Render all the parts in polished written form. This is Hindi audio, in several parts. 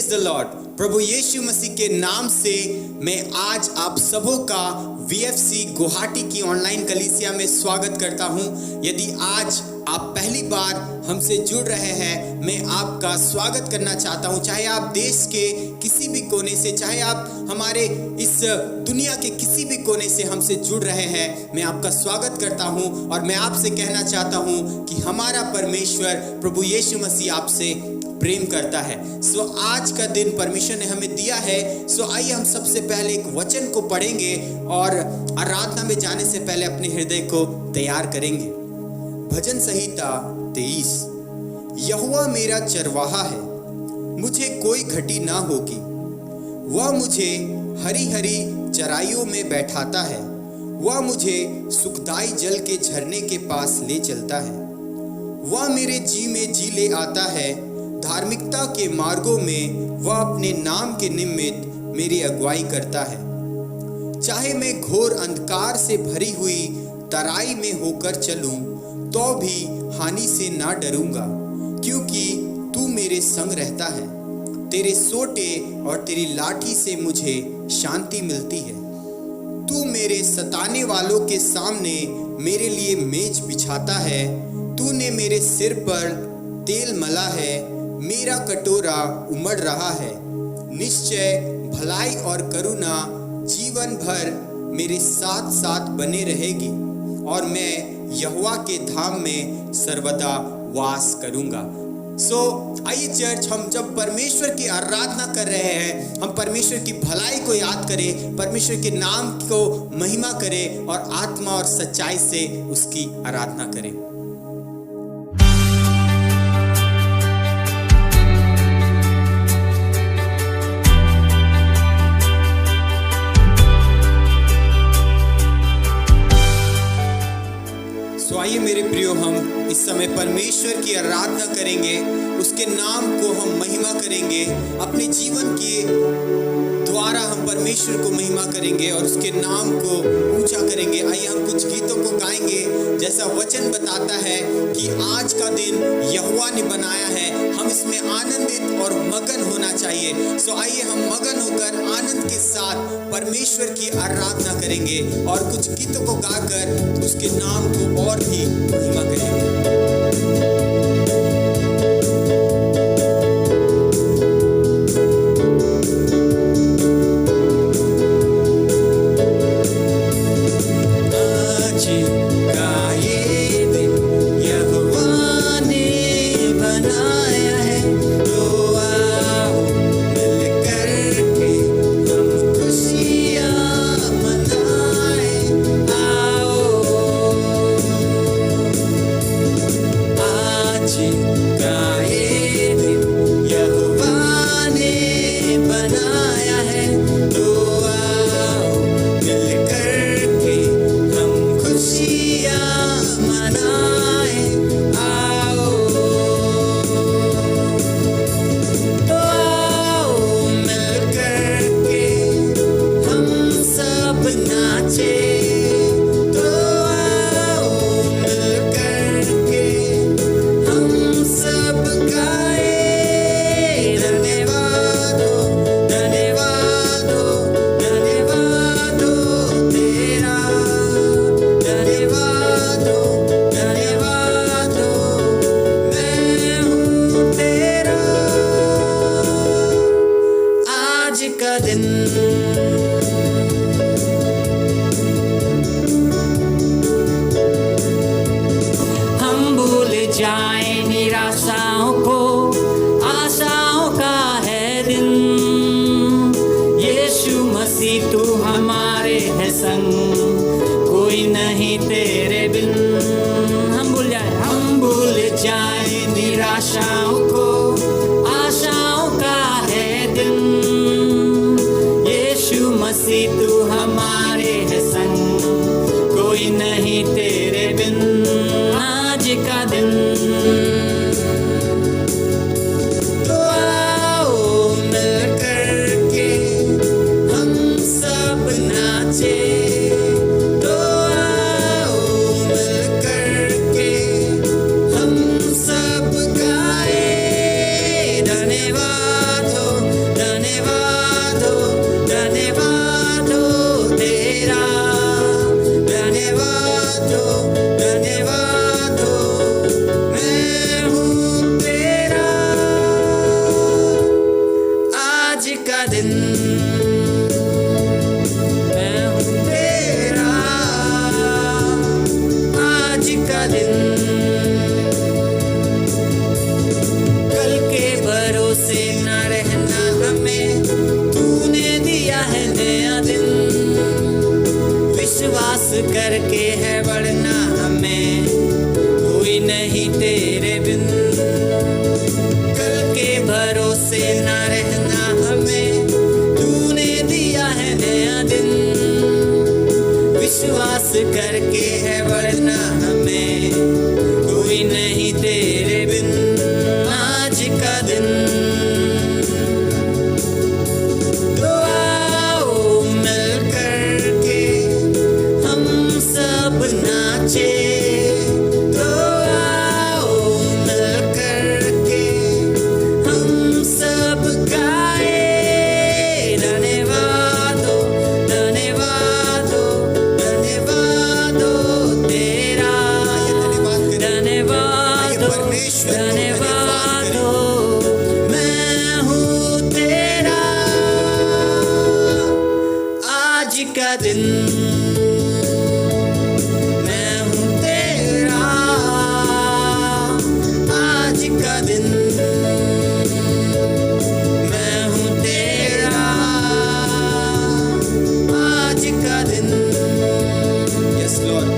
The Lord. प्रभु यीशु मसीह के नाम से मैं आज आप सबों का VFC गुवाहाटी की ऑनलाइन कलीसिया में स्वागत करता हूं। यदि आज आप पहली बार हमसे जुड़ रहे हैं, मैं आपका स्वागत करना चाहता हूं। चाहे आप देश के किसी भी कोने से, चाहे आप हमारे इस दुनिया के किसी भी कोने से हमसे जुड़ रहे हैं, मैं आपका स्वागत करता हूं और मैं आपसे कहना चाहता हूं कि हमारा परमेश्वर प्रभु यीशु मसीह आपसे प्रेम करता है। सो आज का दिन परमेश्वर ने हमें दिया है। सो आइए हम सबसे पहले एक वचन को पढ़ेंगे और आराधना में जाने से पहले अपने हृदय को तैयार करेंगे। भजन संहिता 23। यहोवा मेरा चरवाहा है, मुझे कोई घटी ना होगी। वह मुझे हरी हरी चराइयों में बैठाता है, वह मुझे सुखदाई जल के झरने के पास ले चलता है। वह मेरे जी में जी ले आता है, धार्मिकता के मार्गों में वह अपने नाम के निमित्त मेरी अगुवाई करता है। चाहे मैं घोर अंधकार से भरी हुई तराई में होकर चलूं, तो भी हानि से ना डरूंगा, क्योंकि तू मेरे संग रहता है। तेरे सोटे और तेरी लाठी से मुझे शांति मिलती है। तू मेरे सताने वालों के सामने मेरे लिए मेज बिछाता है। तूने मेरे सिर पर तेल मला है, मेरा कटोरा उमड़ रहा है। निश्चय भलाई और करुणा जीवन भर मेरे साथ साथ बने रहेगी, और मैं यहोवा के धाम में सर्वदा वास करूंगा। सो आइए चर्च, हम जब परमेश्वर की आराधना कर रहे हैं, हम परमेश्वर की भलाई को याद करें, परमेश्वर के नाम को महिमा करें और आत्मा और सच्चाई से उसकी आराधना करें। आइए मेरे प्रियो, हम इस समय परमेश्वर की आराधना करेंगे, उसके नाम को हम महिमा करेंगे। अपने जीवन के द्वारा हम परमेश्वर को महिमा करेंगे और उसके नाम को ऊंचा करेंगे। आइए हम कुछ गीतों को गाएंगे, जैसा वचन बताता है कि आज का दिन यहोवा ने बनाया है, हम इसमें आनंदित और मगन होना चाहिए। सो आइए हम मगन होकर आनंद के साथ परमेश्वर की आराधना करेंगे और कुछ गीतों को गाकर उसके नाम को और भी महिमा करेंगे। हम सब गाए करके है बढ़ना हमें, कोई नहीं तेरे बिन। कल के भरोसे ना रहना हमें, तूने दिया है नया दिन। विश्वास करके है बढ़ना हमें, कोई नहीं तेरे बिन। आज का दिन तो आओ मिल करके हम सब नाचे, तो आओ मिल करके हम सब गाए। धन्यवाद हो, धन्यवाद हो, धन्यवाद हो तेरा। धन्यवाद हो, धन्यवाद हो, मैं हूँ तेरा। आज का दिन मैं हूँ तेरा, आज का दिन मैं हूँ तेरा, आज का दिन। यस लॉर्ड,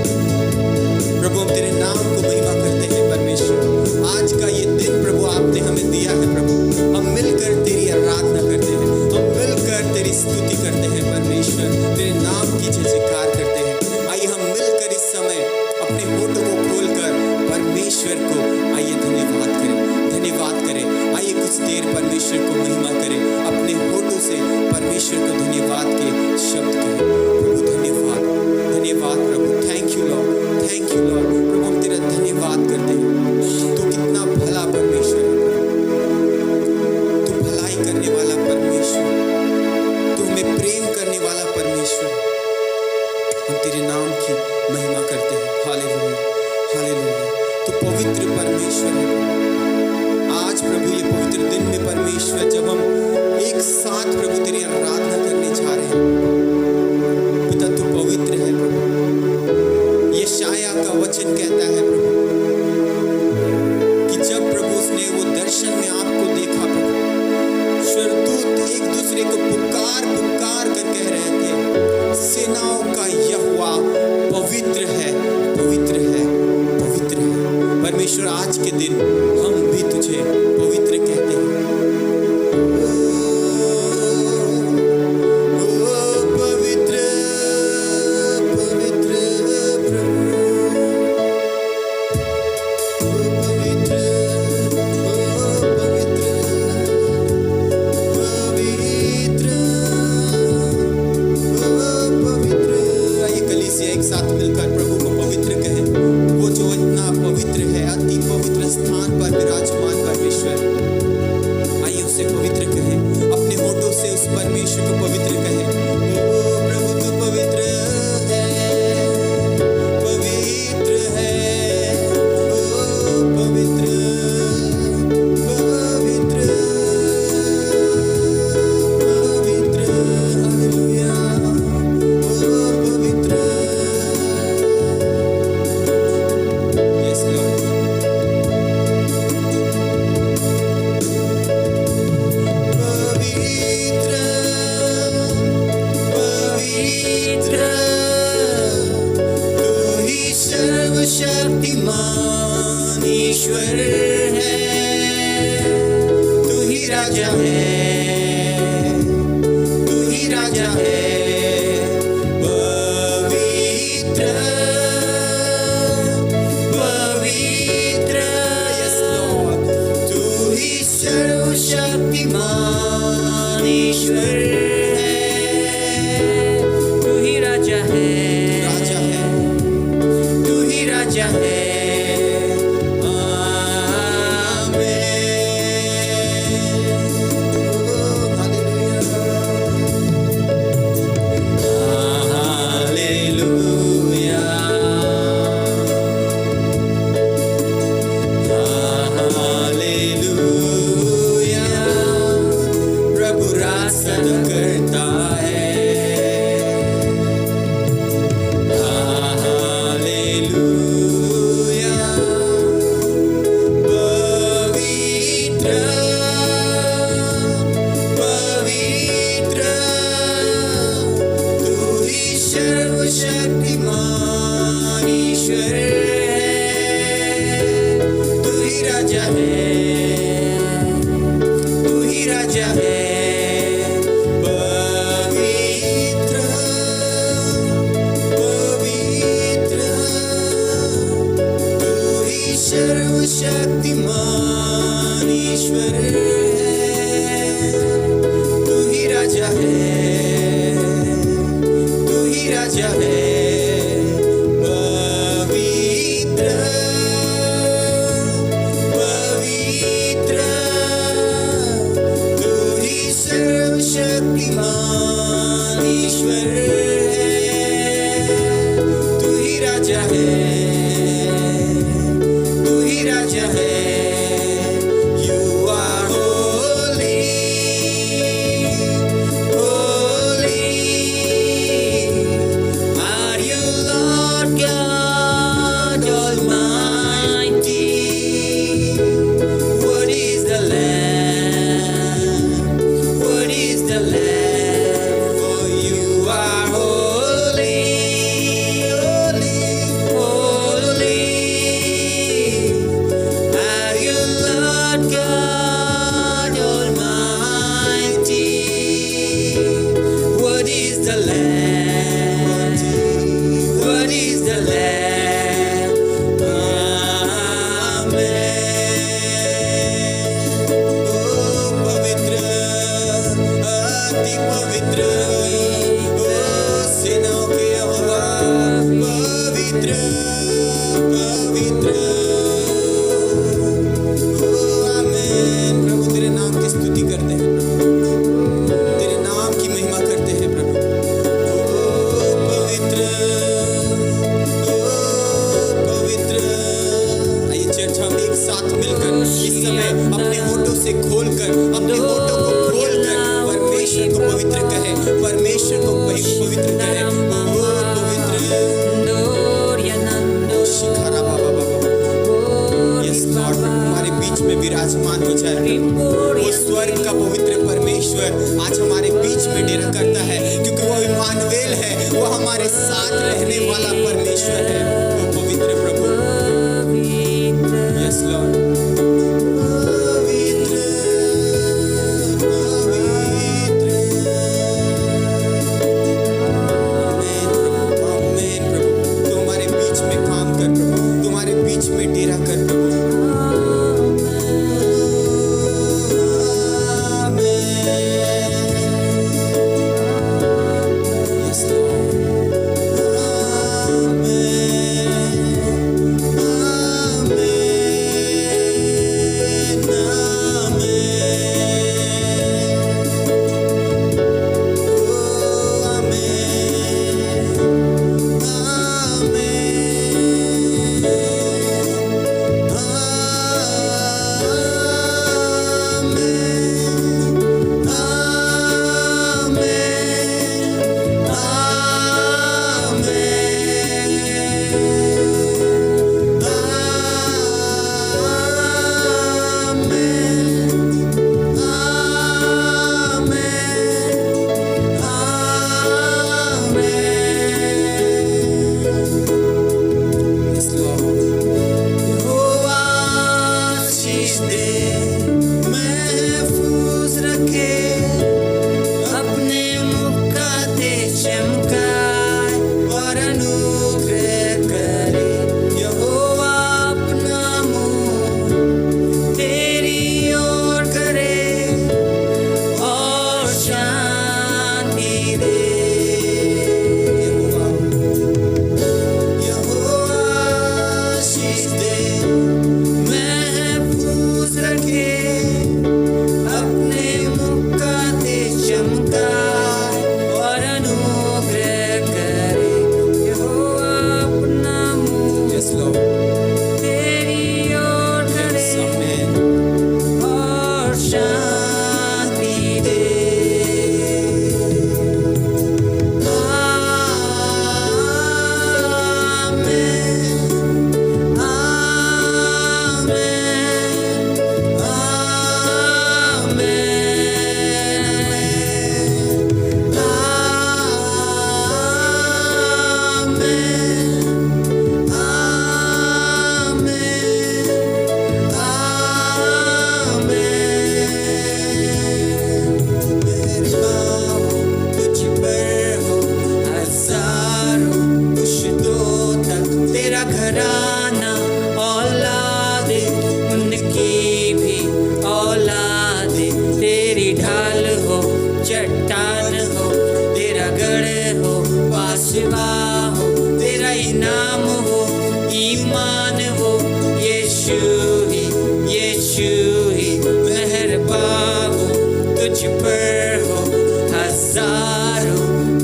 प्रभु हम तेरे नाम को महिमा करते हैं परमेश्वर। आज का ये दिन प्रभु आपने हमें दिया है प्रभु, हम मिलकर तेरी आराधना करते हैं, हम मिलकर तेरी स्तुति करते हैं परमेश्वर, तेरे नाम की जय जयकार करते हैं। आइए हम मिलकर इस समय अपने होठों को खोलकर परमेश्वर को आइए धन्यवाद करें, धन्यवाद करें। आइए कुछ देर परमेश्वर को महिमा करें, अपने होठों से परमेश्वर को धन्यवाद के शब्द कहें। प्रभु धन्यवाद, धन्यवाद प्रभु, thank you Lord, thank you Lord. प्रभु हम तेरा धन्यवाद करते हैं, तू कितना भला परमेश्वर है, तू भलाई करने वाला परमेश्वर, तू हमें प्रेम करने वाला परमेश्वर। हम तेरे नाम की महिमा करते हैं। Hallelujah, hallelujah. तू पवित्र परमेश्वर है। आज प्रभु ये पवित्र दिन में परमेश्वर जब हम एक साथ प्रभु तेरी आराधना करने जा रहे हैं, पिता तू पवित्र है प्रभु। यशाया का वचन कहता है प्रभु कि जब प्रभु उसने वो दर्शन में आपको देखा प्रभु, स्वर्गदूत एक दूसरे को पुकार पुकार कर कह रहे थे, सेनाओं का यहोवा पवित्र है, पवित्र है, पवित्र है। परमेश्वर आज के दिन हम भी तुझे पवित्र कहते हैं। पवित्र पवित्र प्रभु, पवित्र पवित्र पवित्र। आइए कलीसिया एक साथ मिलकर प्रभु को पवित्र कहें। वो जो इतना पवित्र है, अति पवित्र स्थान पर विराजमान परमेश्वर, आइए उसे पवित्र कहें, अपने होठों से उस परमेश्वर को पवित्र कहें। ओ प्रभु तू पवित्र है, पवित्र है, ओ पवित्र पवित्र पवित्र। हालेलुया, ओ पवित्र। यस लॉर्ड, पवित्र पवित्र तू ही सर्वशक्तिमान ईश्वर है, तू ही राजा है, तू ही राजा है। पवित्र पवित्र, यस लॉर्ड, तू ही सर्वशक्तिमान ईश्वर है, तू ही राजा है, राजा है, तू ही राजा है। आमेन। राजा है, तू ही राजा है। पवित्र पवित्र तू ही सर्वशक्तिमान ईश्वर है। तू ही राजा है, तू ही राजा है। पवित्र पवित्र तू ही सर्वशक्तिमान ईश्वर है। तू ही राजा है, तू ही राजा है। You are holy, holy. Are you Lord God Almighty? What is the Lamb? What is the Lamb? For you are holy, holy, holy. Are you Lord God Almighty? What is the Lamb? What is the Lamb? Amen. Oh, पवित्र, अति पवित्र, oh, सेनाओं के यहोवा, पवित्र, पवित्र। Oh, आमेन। प्रभु तेरे नाम की स्तुति करते हैं प्रभु, तेरे नाम की महिमा करते हैं प्रभु। ओ पवित्र, ओ पवित्र। आइए चर्च हम एक साथ मिलकर इस समय अपने होठों से खोलकर, अपने होठों को खोलकर परमेश्वर को पवित्र कहे, परमेश्वर को पवित्र कहे। ओ पवित्र, शिखारा बाबा बाबा। यस लॉर्ड, हमारे बीच में विराजमान हो जाए प्रभु। वो स्वर्ग का पवित्र परमेश्वर आज हमारे बीच में डेरा करता है, क्योंकि वो इम्मानुएल है, वो हमारे साथ रहने वाला परमेश्वर है। वो पवित्र प्रभु। Yes Lord. पवित्र पवित्र। आमेन प्रभु, आमेन प्रभु। तू हमारे बीच में काम कर प्रभु, तू हमारे बीच में डेरा कर प्रभु। Yes, Lord.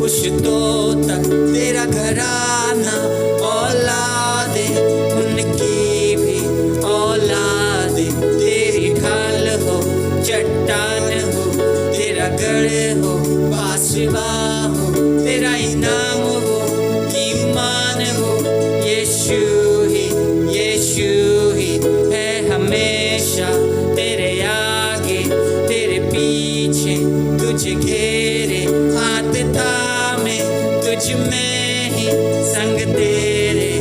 पुश्तों तक तेरा घराना, औलादे उनकी भी औलादे, तेरी ढाल हो चट्टान हो, तेरा गढ़ हो बासिबा हो, तेरा इनाम हो ईमान हो। यीशु ही है हमेशा तेरे आगे तेरे पीछे, तुझे घेरे हाथ थामे, तुझ में ही संग तेरे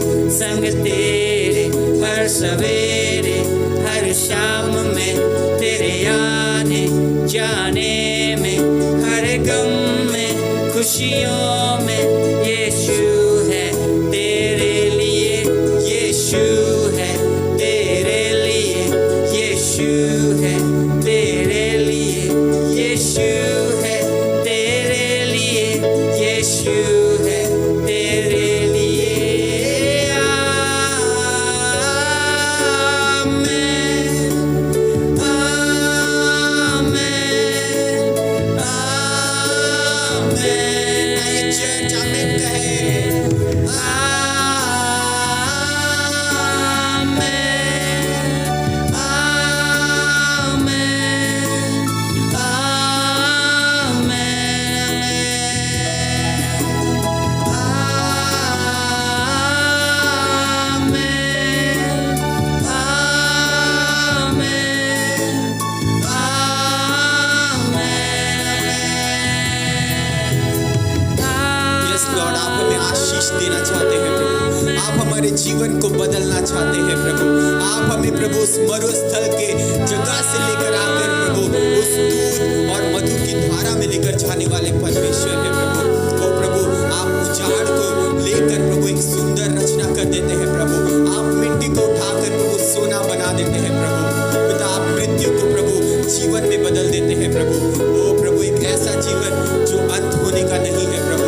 हर सवेरे हर शाम में, तेरे आने जाने में, हर गम में खुशियों में। यीशु है तेरे लिए, यीशु है तेरे लिए, यीशु है तेरे लिए, यीशु है तेरे लिए, यीशु है तेरे लिए। आमेन, आमेन, आमेन। आइए चर्च आमेन कहे। लॉर्ड, आप हमें आशीष देना चाहते हैं प्रभु, आप हमारे जीवन को बदलना चाहते हैं प्रभु। आप हमें प्रभु उस मरुस्थल के जगह से लेकर आकर प्रभु उस दूध और मधु की धारा में लेकर जाने वाले परमेश्वर है प्रभु। ओ प्रभु, आप उजाड़ को लेकर प्रभु एक सुंदर रचना कर देते हैं प्रभु। आप मिट्टी को उठाकर प्रभु सोना बना देते हैं प्रभु। पिता, आप मृत्यु को प्रभु जीवन में बदल देते हैं प्रभु। ओ प्रभु, एक ऐसा जीवन जो अंत होने का नहीं है प्रभु।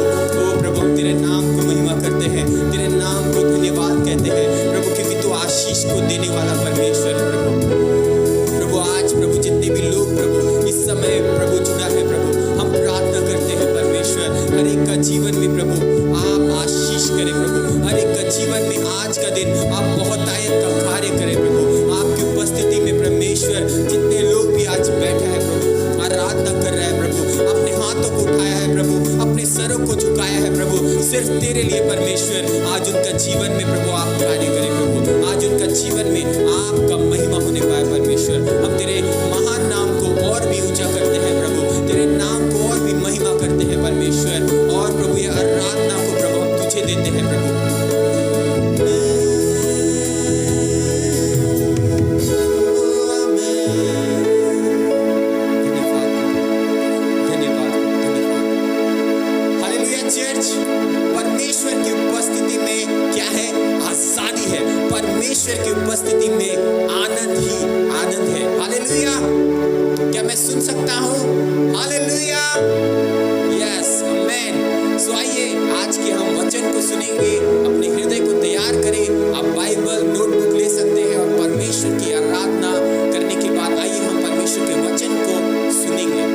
प्रभु, हम तेरे नाम को महिमा करते हैं, तेरे नाम को धन्यवाद कहते हैं प्रभु, क्योंकि तू आशीष को देने वाला परमेश्वर है प्रभु। प्रभु, आज प्रभु जितने भी लोग प्रभु इस समय प्रभु जुड़ा है प्रभु, हम प्रार्थना करते हैं परमेश्वर, हर एक का जीवन में प्रभु आप आशीष करें प्रभु। हर एक का जीवन में आज का दिन आप बहुतायत का कार्य करें प्रभु। आपकी उपस्थिति में परमेश्वर जितने लोग भी आज बैठे हैं प्रभु, आराधना कर रहे हैं प्रभु, अपने हाथों को उठाया है प्रभु, अपने सरों को झुकाया है प्रभु, सिर्फ तेरे लिए परमेश्वर। आज उनका जीवन में प्रभु आप कार्य करें प्रभु, आज उनका जीवन में आपका महिमा होने पाए परमेश्वर। हम तेरे महान नाम को और भी ऊंचा करते हैं प्रभु, तेरे नाम को और भी महिमा करते हैं परमेश्वर। और प्रभु ये आराधना को प्रभु हम तुझे देते हैं प्रभु। परमेश्वर की उपस्थिति में क्या है? आजादी है। परमेश्वर की उपस्थिति में आनंद ही आनंद है। हालेलुया। क्या मैं सुन सकता हूँ? हालेलुया। यस, आमेन। सो आइए आज के हम वचन को सुनेंगे। अपने हृदय को तैयार करें। आप बाइबल नोटबुक ले सकते हैं और परमेश्वर की आराधना करने के बाद आइए हम परमेश्वर के वचन को सुनेंगे।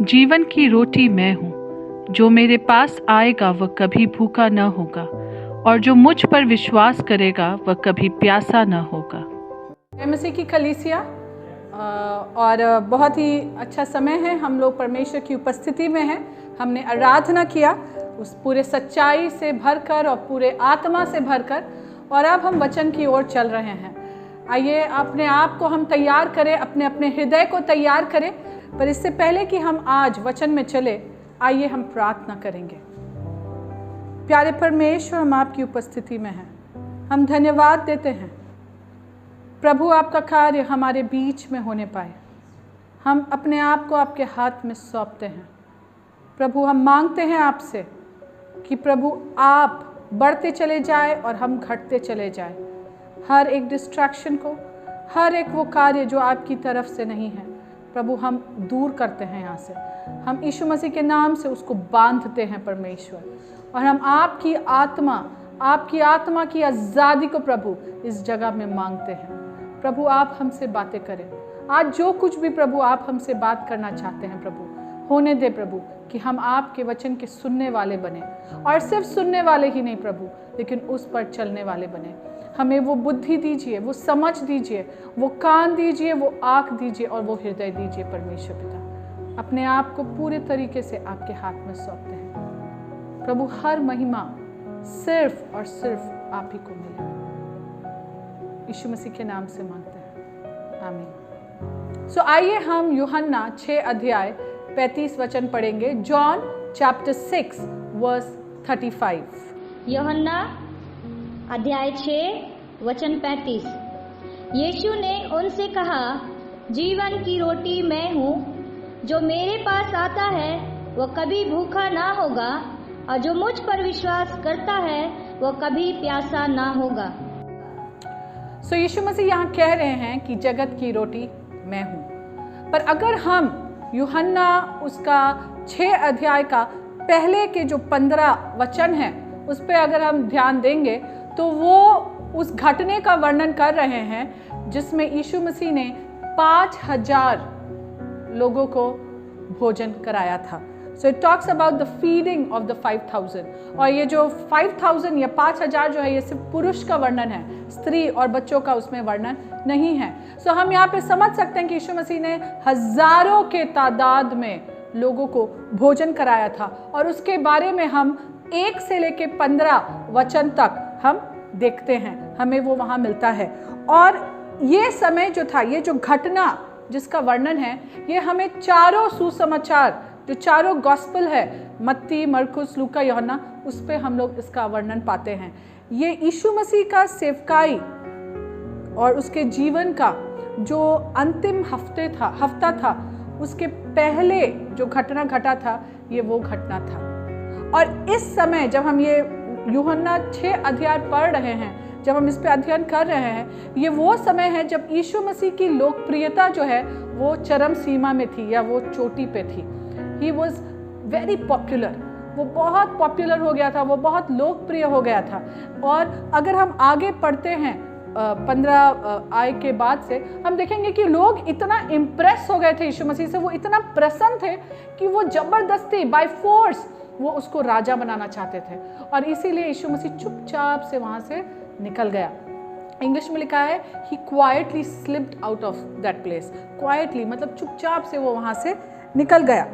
जीवन की रोटी मैं हूँ, जो मेरे पास आएगा वह कभी भूखा न होगा, और जो मुझ पर विश्वास करेगा वह कभी प्यासा न होगा। मसीह की कलीसिया, और बहुत ही अच्छा समय है। हम लोग परमेश्वर की उपस्थिति में हैं। हमने आराधना किया उस पूरे सच्चाई से भरकर और पूरे आत्मा से भरकर, और अब हम वचन की ओर चल रहे हैं। आइए अपने आप को हम तैयार करें, अपने अपने हृदय को तैयार करें। पर इससे पहले कि हम आज वचन में चले, आइए हम प्रार्थना करेंगे। प्यारे परमेश्वर, हम आपकी उपस्थिति में हैं। हम धन्यवाद देते हैं प्रभु, आपका कार्य हमारे बीच में होने पाए। हम अपने आप को आपके हाथ में सौंपते हैं प्रभु। हम मांगते हैं आपसे कि प्रभु आप बढ़ते चले जाए और हम घटते चले जाए। हर एक डिस्ट्रैक्शन को, हर एक वो कार्य जो आपकी तरफ से नहीं है प्रभु, हम दूर करते हैं यहाँ से। हम यीशु मसीह के नाम से उसको बांधते हैं परमेश्वर, और हम आपकी आत्मा की आज़ादी को प्रभु इस जगह में मांगते हैं। प्रभु आप हमसे बातें करें आज, जो कुछ भी प्रभु आप हमसे बात करना चाहते हैं प्रभु होने दे प्रभु, कि हम आपके वचन के सुनने वाले बने, और सिर्फ सुनने वाले ही नहीं प्रभु, लेकिन उस पर चलने वाले बने। हमें वो बुद्धि दीजिए, वो समझ दीजिए, वो कान दीजिए, वो आँख दीजिए और वो हृदय दीजिए परमेश्वर पिता। अपने आप को पूरे तरीके से आपके हाथ में सौंपते हैं प्रभु। हर महिमा सिर्फ और सिर्फ आप ही को मिले, यीशु मसीह के नाम से मांगते हैं, आमीन। सो आइए हम यूहन्ना 6 अध्याय 35 वचन पढ़ेंगे। John chapter 6 verse 35। यूहन्ना अध्याय 6 वचन 35। यीशु ने उनसे कहा, जीवन की रोटी मैं हूँ, जो मेरे पास आता है वह कभी भूखा ना होगा, और जो मुझ पर विश्वास करता है वह कभी प्यासा ना होगा। सो यीशु मसीह यहाँ कह रहे हैं कि जगत की रोटी मैं हूँ। पर अगर हम यूहन्ना उसका 6 अध्याय का पहले के जो 15 वचन हैं उस पर अगर हम ध्यान देंगे तो वो उस घटने का वर्णन कर रहे हैं जिसमें यीशु मसीह ने 5000 लोगों को भोजन कराया था। So it talks about the feeding of the 5000। और ये जो 5000 या 5000 जो है ये सिर्फ पुरुष का वर्णन है, स्त्री और बच्चों का उसमें वर्णन नहीं है। सो हम यहाँ पे समझ सकते हैं कि यीशु मसीह ने हजारों के तादाद में लोगों को भोजन कराया था, और उसके बारे में हम 1 से लेके 15 वचन तक हम देखते हैं, हमें वो वहाँ मिलता है। और ये समय जो था, ये जो घटना जिसका वर्णन है, ये हमें चारों सुसमाचार, जो चारों गॉस्पेल है, मत्ती, मरकुस, लूका, यूहन्ना, उस पे हम लोग इसका वर्णन पाते हैं। ये यीशु मसीह का सेवकाई और उसके जीवन का जो अंतिम हफ्ता था, उसके पहले जो घटना घटा था, ये वो घटना था। और इस समय जब हम ये यूहन्ना 6 अध्याय पढ़ रहे हैं, जब हम इस पे अध्ययन कर रहे हैं, ये वो समय है जब यीशु मसीह की लोकप्रियता जो है वो चरम सीमा में थी, या वो चोटी पे थी। He was very popular, वो बहुत पॉपुलर हो गया था, वो बहुत लोकप्रिय हो गया था। और अगर हम आगे पढ़ते हैं 15 आय के बाद से, हम देखेंगे कि लोग इतना इम्प्रेस हो गए थे यीशु मसीह से, वो इतना प्रसन्न थे कि वो जबरदस्ती बाय फोर्स वो उसको राजा बनाना चाहते थे, और इसीलिए यीशु मसीह चुपचाप से वहाँ से निकल गया। इंग्लिश में लिखा है he quietly slipped out of that place। quietly मतलब चुपचाप से वो वहाँ से निकल गया।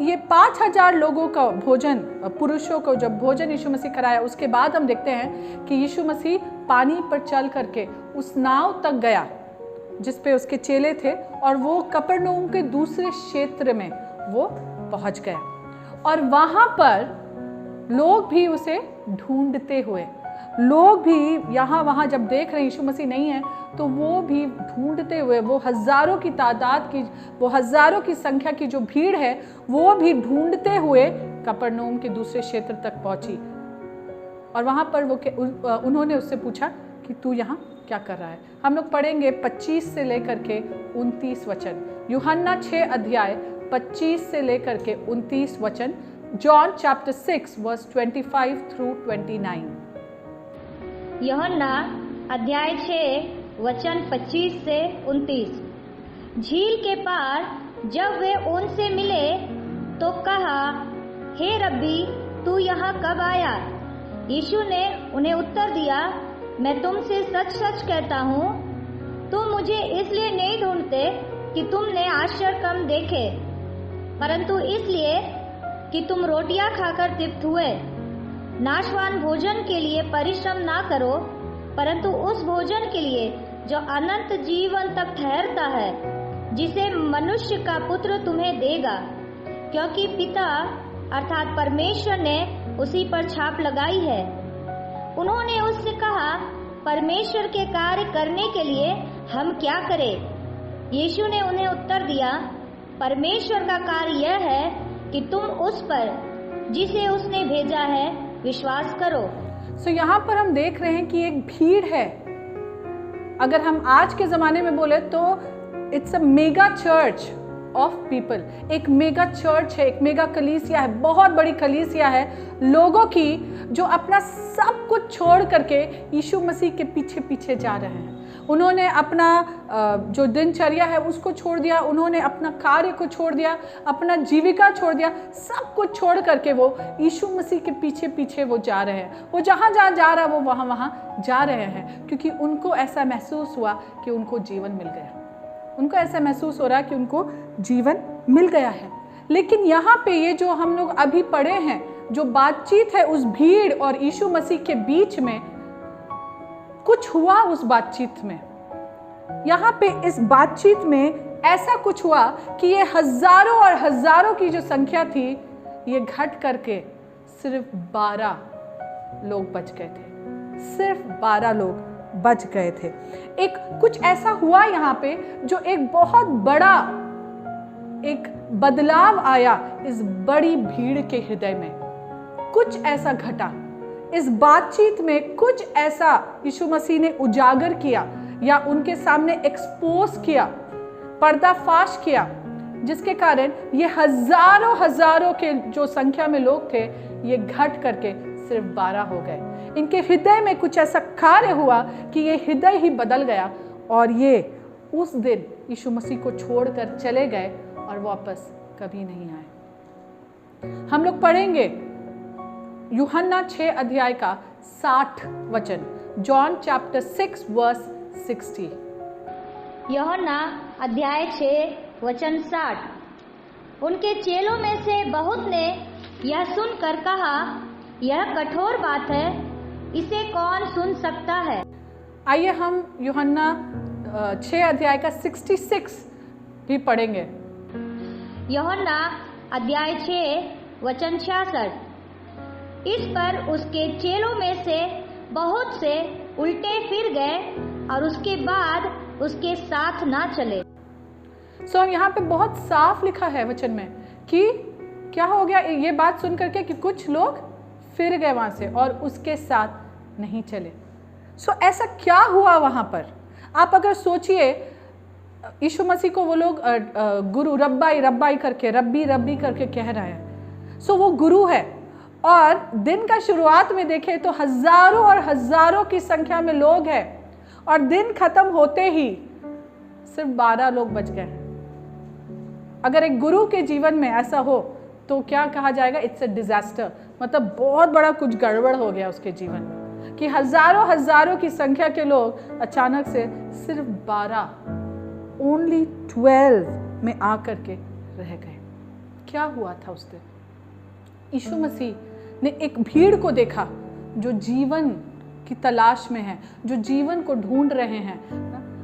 ये 5000 लोगों का भोजन, पुरुषों को जब भोजन यीशु मसीह कराया, उसके बाद हम देखते हैं कि यीशु मसीह पानी पर चल करके उस नाव तक गया जिस पे उसके चेले थे, और वो कफरनहूम के दूसरे क्षेत्र में वो पहुंच गया। और वहां पर लोग भी उसे ढूंढते हुए, लोग भी यहाँ वहाँ जब देख रहे यीशु मसीह नहीं है, तो वो भी ढूंढते हुए, वो हजारों की तादाद की, वो हजारों की संख्या की जो भीड़ है, वो भी ढूंढते हुए कफरनहूम के दूसरे क्षेत्र तक पहुंची। और वहाँ पर उन्होंने उससे पूछा कि तू यहाँ क्या कर रहा है। हम लोग पढ़ेंगे 25 से लेकर के 29 वचन, यूहन्ना 6 अध्याय 25 से लेकर के 29 वचन, जॉन चैप्टर 6 वर्स 25 थ्रू 29। यूहन्ना अध्याय 6 वचन 25 से 29। झील के पार जब वे उनसे मिले तो कहा, हे रब्बी, तू यहाँ कब आया? यीशु ने उन्हें उत्तर दिया, मैं तुमसे सच सच कहता हूँ, तुम मुझे इसलिए नहीं ढूंढते कि तुमने आश्चर्य देखे, परंतु इसलिए कि तुम रोटियां खाकर तृप्त हुए। नाशवान भोजन के लिए परिश्रम ना करो, परंतु उस भोजन के लिए जो अनंत जीवन तक ठहरता है, जिसे मनुष्य का पुत्र तुम्हें देगा, क्योंकि पिता अर्थात परमेश्वर ने उसी पर छाप लगाई है। उन्होंने उससे कहा, परमेश्वर के कार्य करने के लिए हम क्या करें? यीशु ने उन्हें उत्तर दिया, परमेश्वर का कार्य यह है कि तुम उस पर जिसे उसने भेजा है विश्वास करो। यहाँ पर हम देख रहे हैं कि एक भीड़ है अगर हम आज के ज़माने में बोले तो it's a mega church of people. एक मेगा चर्च है, एक मेगा कलीसिया है, बहुत बड़ी कलीसिया है लोगों की जो अपना सब कुछ छोड़ करके यीशु मसीह के पीछे पीछे जा रहे हैं। उन्होंने अपना जो दिनचर्या है उसको छोड़ दिया, उन्होंने अपना कार्य को छोड़ दिया, अपना जीविका छोड़ दिया, सब कुछ छोड़ करके वो यीशु मसीह के पीछे पीछे वो जा रहे हैं। वो जहाँ जहाँ जा रहा है वो वहाँ वहाँ जा रहे हैं, क्योंकि उनको ऐसा महसूस हुआ कि उनको जीवन मिल गया। उनको ऐसा महसूस हो रहा है कि उनको जीवन मिल गया है। लेकिन यहाँ पे ये जो हम लोग अभी पढ़े हैं, जो बातचीत है उस भीड़ और यीशु मसीह के बीच में, कुछ हुआ उस बातचीत में। यहाँ पे इस बातचीत में ऐसा कुछ हुआ कि ये हजारों और हजारों की जो संख्या थी, ये घट करके सिर्फ 12 लोग बच गए थे। सिर्फ 12 लोग बच गए थे। एक कुछ ऐसा हुआ यहाँ पे जो एक बहुत बड़ा एक बदलाव आया इस बड़ी भीड़ के हृदय में। कुछ ऐसा घटा इस बातचीत में, कुछ ऐसा यीशु मसीह ने उजागर किया या उनके सामने एक्सपोज किया, पर्दाफाश किया, जिसके कारण ये हजारों हजारों के जो संख्या में लोग थे, ये घट करके सिर्फ 12 हो गए। इनके हृदय में कुछ ऐसा कार्य हुआ कि ये हृदय ही बदल गया और ये उस दिन यीशु मसीह को छोड़कर चले गए और वापस कभी नहीं आए। हम लोग पढ़ेंगे यूहन्ना 6 अध्याय का 60 वचन, जॉन चैप्टर 6 वर्स 60। यूहन्ना अध्याय 6 वचन 60। उनके चेलों में से बहुत ने यह सुनकर कहा, यह कठोर बात है, इसे कौन सुन सकता है। आइए हम यूहन्ना 6 अध्याय का 66 भी पढ़ेंगे। यूहन्ना अध्याय 6 वचन 66। इस पर उसके चेलों में से बहुत से उल्टे फिर गए और उसके बाद उसके साथ ना चले। सो यहाँ पे बहुत साफ लिखा है वचन में कि क्या हो गया ये बात सुन करके कि कुछ लोग फिर गए वहां से और उसके साथ नहीं चले। सो ऐसा क्या हुआ वहां पर? आप अगर सोचिए, यीशु मसीह को वो लोग गुरु रब्बाई रब्बाई करके रब्बी रब्बी करके कह रहे हैं। सो वो गुरु है और दिन का शुरुआत में देखें तो हजारों और हजारों की संख्या में लोग हैं और दिन खत्म होते ही सिर्फ 12 लोग बच गए। अगर एक गुरु के जीवन में ऐसा हो तो क्या कहा जाएगा? It's a disaster. मतलब बहुत बड़ा कुछ गड़बड़ हो गया उसके जीवन में कि हजारों हजारों की संख्या के लोग अचानक से सिर्फ 12, ओनली 12 में आकर के रह गए। क्या हुआ था उस दिन? यीशु मसीह ने एक भीड़ को देखा जो जीवन की तलाश में है, जो जीवन को ढूंढ रहे हैं।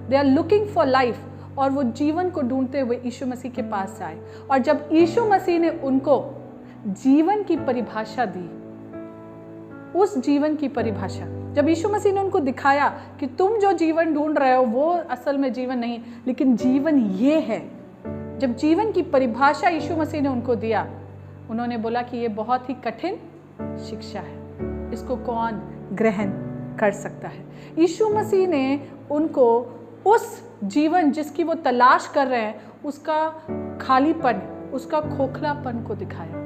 They are looking for life, और वो जीवन को ढूंढते हुए यीशु मसीह के पास आए। और जब यीशु मसीह ने उनको जीवन की परिभाषा दी, उस जीवन की परिभाषा जब यीशु मसीह ने उनको दिखाया कि तुम जो जीवन ढूंढ रहे हो वो असल में जीवन नहीं, लेकिन जीवन ये है। जब जीवन की परिभाषा यीशु मसीह ने उनको दिया, उन्होंने बोला कि ये बहुत ही कठिन शिक्षा है, इसको कौन ग्रहण कर सकता है। यीशु मसीह ने उनको उस जीवन जिसकी वो तलाश कर रहे हैं, उसका खालीपन, उसका खोखलापन को दिखाया।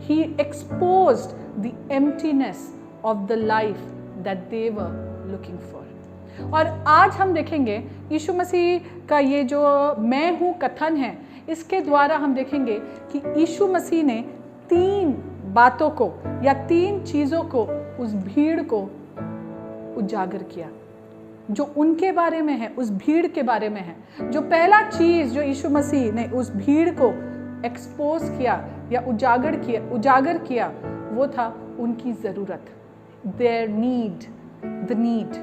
He exposed the emptiness of the life that they were looking for. और आज हम देखेंगे यीशु मसीह का ये जो मैं हूँ कथन है, इसके द्वारा हम देखेंगे कि यीशु मसीह ने 3 बातों को या 3 चीज़ों को उस भीड़ को उजागर किया जो उनके बारे में है, उस भीड़ के बारे में है। जो पहला चीज़ जो यीशु मसीह ने उस भीड़ को एक्सपोज किया या उजागर किया वो था उनकी ज़रूरत, देयर नीड, द नीड,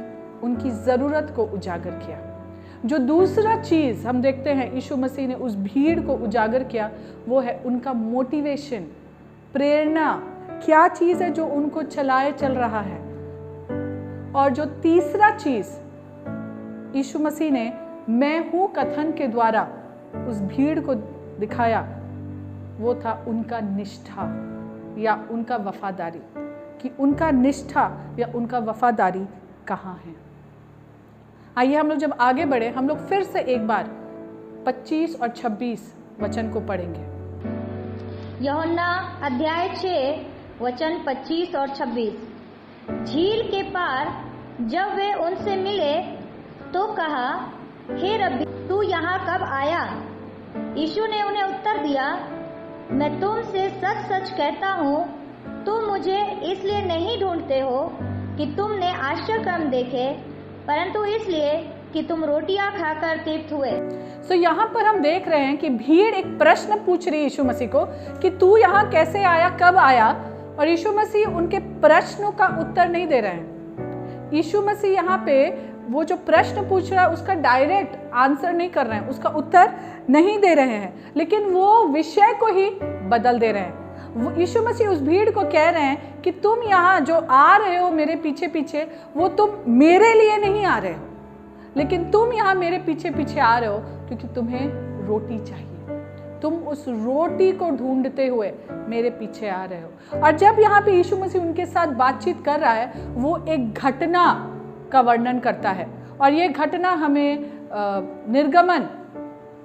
उनकी ज़रूरत को उजागर किया। जो दूसरा चीज़ हम देखते हैं यीशु मसीह ने उस भीड़ को उजागर किया, वो है उनका मोटिवेशन, प्रेरणा, क्या चीज़ है जो उनको चलाए चल रहा है। और जो तीसरा चीज़ यीशु मसीह ने मैं हूँ कथन के द्वारा उस भीड़ को दिखाया, वो था उनका निष्ठा या उनका वफादारी, कि उनका निष्ठा या उनका वफादारी कहाँ है। आइए हम लोग जब आगे बढ़े, हम लोग फिर से एक बार 25 और 26 वचन को पढ़ेंगे। यूहन्ना अध्याय 6 वचन 25 और 26। झील के पार जब वे उनसे मिले तो कहा, हे रब्बी, तू यहाँ कब आया? यीशु ने उन्हें उत्तर दिया, मैं तुमसे सच सच कहता हूँ, तुम मुझे इसलिए नहीं ढूंढते हो कि तुमने आश्चर्यक्रम देखे, परंतु इसलिए कि तुम रोटियां खाकर तृप्त हुए। सो यहाँ पर हम देख रहे हैं कि भीड़ एक प्रश्न पूछ रही है यीशु मसीह को कि तू यहाँ कैसे आया, कब आया, और यीशु मसीह उनके प्रश्नों का उत्तर नहीं दे रहे हैं। यीशु मसीह यहाँ पे वो जो प्रश्न पूछ रहा है उसका डायरेक्ट आंसर नहीं कर रहे हैं, उसका उत्तर नहीं दे रहे हैं, लेकिन वो विषय को ही बदल दे रहे हैं। यीशु मसीह उस भीड़ को कह रहे हैं कि तुम यहाँ जो आ रहे हो मेरे पीछे पीछे, वो तुम मेरे लिए नहीं आ रहे हो, लेकिन तुम यहाँ मेरे पीछे पीछे आ रहे हो क्योंकि तुम्हें रोटी चाहिए। तुम उस रोटी को ढूंढते हुए मेरे पीछे आ रहे हो। और जब यहाँ पे यीशु मसीह उनके साथ बातचीत कर रहा है, वो एक घटना का वर्णन करता है, और ये घटना हमें निर्गमन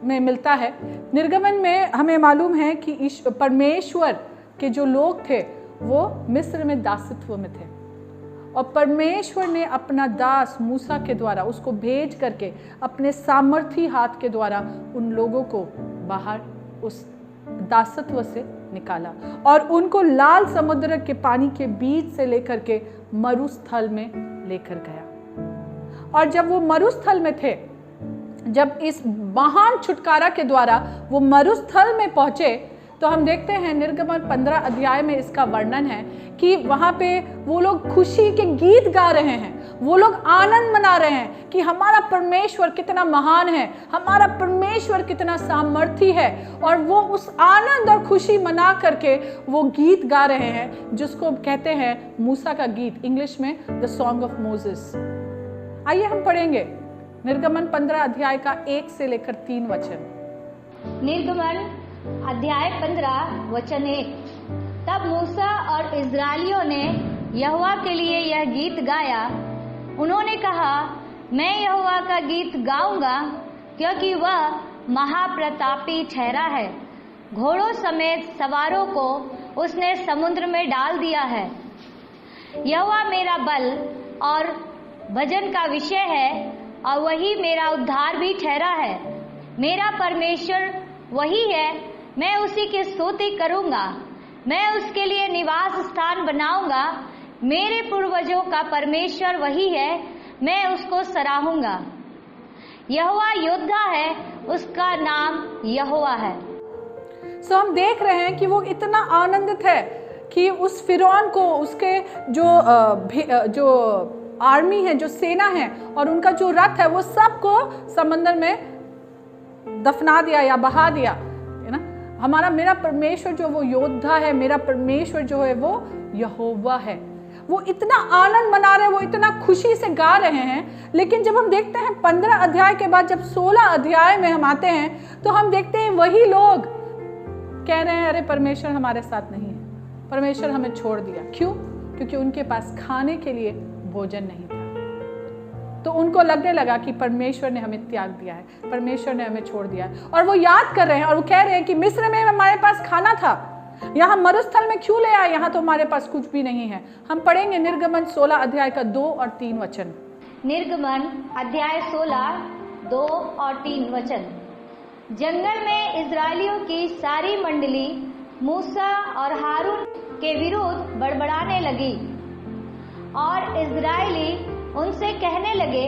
में मिलता है। निर्गमन में हमें मालूम है कि परमेश्वर के जो लोग थे वो मिस्र में दासत्व में थे, और परमेश्वर ने अपना दास मूसा के द्वारा उसको भेज करके अपने सामर्थी हाथ के द्वारा उन लोगों को बाहर उस दासत्व से निकाला और उनको लाल समुद्र के पानी के बीच से लेकर के मरुस्थल में लेकर गया। और जब वो मरुस्थल में थे, जब इस महान छुटकारा के द्वारा वो मरुस्थल में पहुंचे, तो हम देखते हैं निर्गमन 15 अध्याय में इसका वर्णन है कि वहां पे वो लोग खुशी के गीत गा रहे हैं, वो लोग आनंद मना रहे हैं कि हमारा परमेश्वर कितना महान है, हमारा परमेश्वर कितना सामर्थी है, और वो उस आनंद और खुशी मना करके वो गीत गा रहे हैं जिसको कहते हैं मूसा का गीत, इंग्लिश में द सॉन्ग ऑफ मोसेस। आइए हम पढ़ेंगे निर्गमन 15 अध्याय का 1 से लेकर 3 वचन। निर्गमन अध्याय 15 वचन 1। तब मूसा और इस्राएलियों ने यहोवा के लिए यह गीत गाया। उन्होंने कहा, मैं यहोवा का गीत गाऊंगा क्योंकि वह महाप्रतापी ठहरा है। घोड़ों समेत सवारों को उसने समुद्र में डाल दिया है। यहोवा मेरा बल और भजन का विषय है और वही मेरा उद्धार भी ठहरा है। मेरा परमेश्वर वही है, मैं उसी की स्तुति करूंगा। मैं उसके लिए निवास स्थान बनाऊंगा। मेरे पूर्वजों का परमेश्वर वही है, मैं उसको सराहूंगा। यहोवा योद्धा है, उसका नाम यहोवा है। सो हम देख रहे हैं कि वो इतना आनंदित है कि उस फिरौन को, उसके जो आर्मी है, जो सेना है और उनका जो रथ है, वो सबको समंदर में दफना दिया या बहा दिया, है ना। हमारा मेरा परमेश्वर जो वो योद्धा है, मेरा परमेश्वर जो है वो यहोवा है। वो इतना आनंद मना रहे हैं, वो इतना खुशी से गा रहे हैं। लेकिन जब हम देखते हैं 15 अध्याय के बाद जब 16 अध्याय में हम आते हैं, तो हम देखते हैं वही लोग कह रहे हैं, अरे परमेश्वर हमारे साथ नहीं है, परमेश्वर हमें छोड़ दिया। क्यों? क्योंकि उनके पास खाने के लिए भोजन नहीं था। तो उनको लगने लगा कि परमेश्वर ने हमें त्याग दिया है, परमेश्वर ने हमें छोड़ दिया है। और वो याद कर रहे हैं और वो कह रहे हैं कि मिस्र में हमारे पास खाना था, यहाँ मरुस्थल में क्यों ले आए, यहाँ तो हमारे पास कुछ भी नहीं है। हम पढ़ेंगे निर्गमन 16 अध्याय का 2 और 3 वचन। निर्गमन अध्याय 16 2 और 3 वचन। जंगल में इस्राएलियों की सारी मंडली मूसा और हारून के विरुद्ध बड़बड़ाने लगी और इस्राएली उनसे कहने लगे,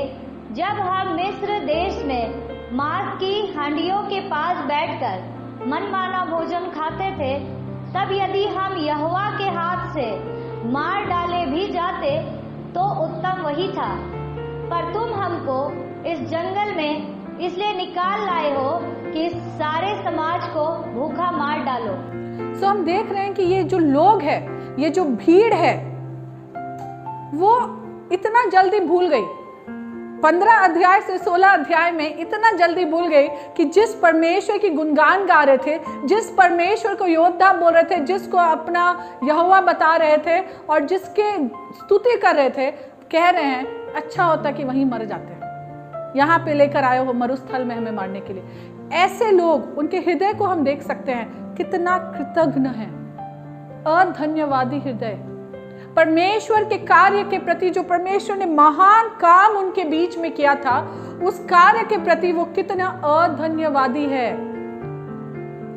जब हम मिस्र देश में मांस की हांडियों के पास बैठकर मनमाना भोजन खाते थे, तब यदि हम यहोवा के हाथ से मार डाले भी जाते तो उत्तम वही था। पर तुम हमको इस जंगल में इसलिए निकाल लाए हो कि सारे समाज को भूखा मार डालो। सो हम देख रहे हैं कि ये जो लोग है, ये जो भीड़ है, वो इतना जल्दी भूल गई। 15 अध्याय से 16 अध्याय में इतना जल्दी भूल गई कि जिस परमेश्वर की गुणगान गा रहे थे, जिस परमेश्वर को योद्धा बोल रहे थे, जिसको अपना यहोवा बता रहे थे और जिसके स्तुति कर रहे थे, कह रहे हैं अच्छा होता कि वहीं मर जाते हैं। यहाँ पे लेकर आए हो मरुस्थल में हमें मारने के लिए। ऐसे लोग, उनके हृदय को हम देख सकते हैं कितना कृतज्ञ है, अधन्यवादी हृदय। परमेश्वर के कार्य के प्रति जो परमेश्वर ने महान काम उनके बीच में किया था, उस कार्य के प्रति वो कितना अधन्यवादी है।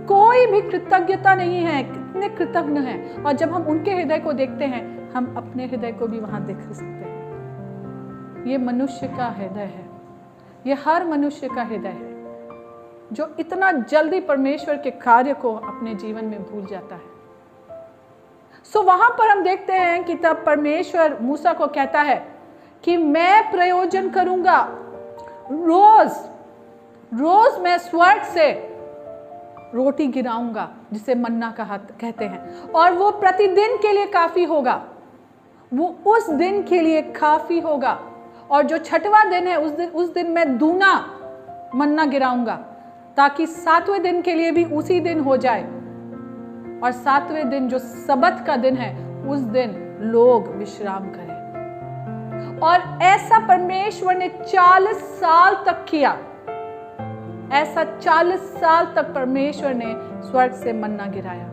कोई भी कृतज्ञता नहीं है, कितने कृतज्ञ हैं। और जब हम उनके हृदय को देखते हैं, हम अपने हृदय को भी वहां देख सकते हैं। ये मनुष्य का हृदय है, ये हर मनुष्य का हृदय है जो इतना जल्दी परमेश्वर के कार्य को अपने जीवन में भूल जाता है। वहां पर हम देखते हैं कि तब परमेश्वर मूसा को कहता है कि मैं प्रयोजन करूंगा, रोज मैं स्वर्ग से रोटी गिराऊंगा, जिसे मन्ना कहते हैं, और वो प्रतिदिन के लिए काफी होगा, वो उस दिन के लिए काफी होगा। और जो छठवां दिन है, उस दिन मैं दूना मन्ना गिराऊंगा, ताकि 7वें दिन के लिए भी उसी दिन हो जाए। और 7वें दिन जो सबत का दिन है, उस दिन लोग विश्राम करें। और ऐसा परमेश्वर ने 40 साल तक किया। ऐसा 40 साल तक परमेश्वर ने स्वर्ग से मन्ना गिराया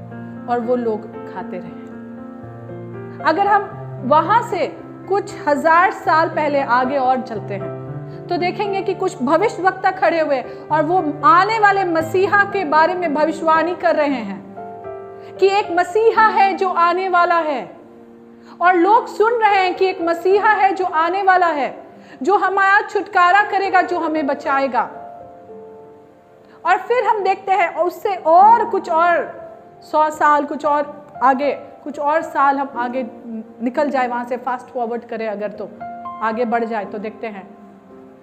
और वो लोग खाते रहे। अगर हम वहां से कुछ 1000 साल पहले आगे और चलते हैं तो देखेंगे कि कुछ भविष्यवक्ता खड़े हुए और वो आने वाले मसीहा के बारे में भविष्यवाणी कर रहे हैं कि एक मसीहा है जो आने वाला है। और लोग सुन रहे हैं कि एक मसीहा है जो आने वाला है, जो हमारा छुटकारा करेगा, जो हमें बचाएगा। और फिर हम देखते हैं उससे और कुछ और 100 साल, कुछ और आगे, कुछ और साल हम आगे निकल जाए, वहां से फास्ट फॉरवर्ड करें अगर, तो आगे बढ़ जाए तो देखते हैं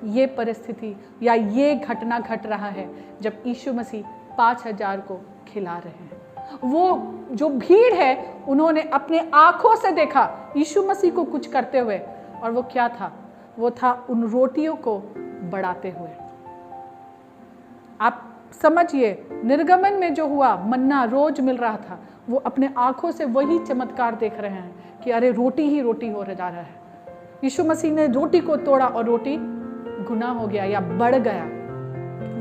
ये परिस्थिति या ये घटना घट रहा है जब यीशु मसीह 5000 को खिला रहे हैं। वो जो भीड़ है, उन्होंने अपने आंखों से देखा यीशु मसीह को कुछ करते हुए, और वो क्या था? वो था उन रोटियों को बढ़ाते हुए। आप समझिए, निर्गमन में जो हुआ, मन्ना रोज मिल रहा था, वो अपने आंखों से वही चमत्कार देख रहे हैं कि अरे रोटी ही रोटी हो जा रहा है। यीशु मसीह ने रोटी को तोड़ा और रोटी गुना हो गया या बढ़ गया।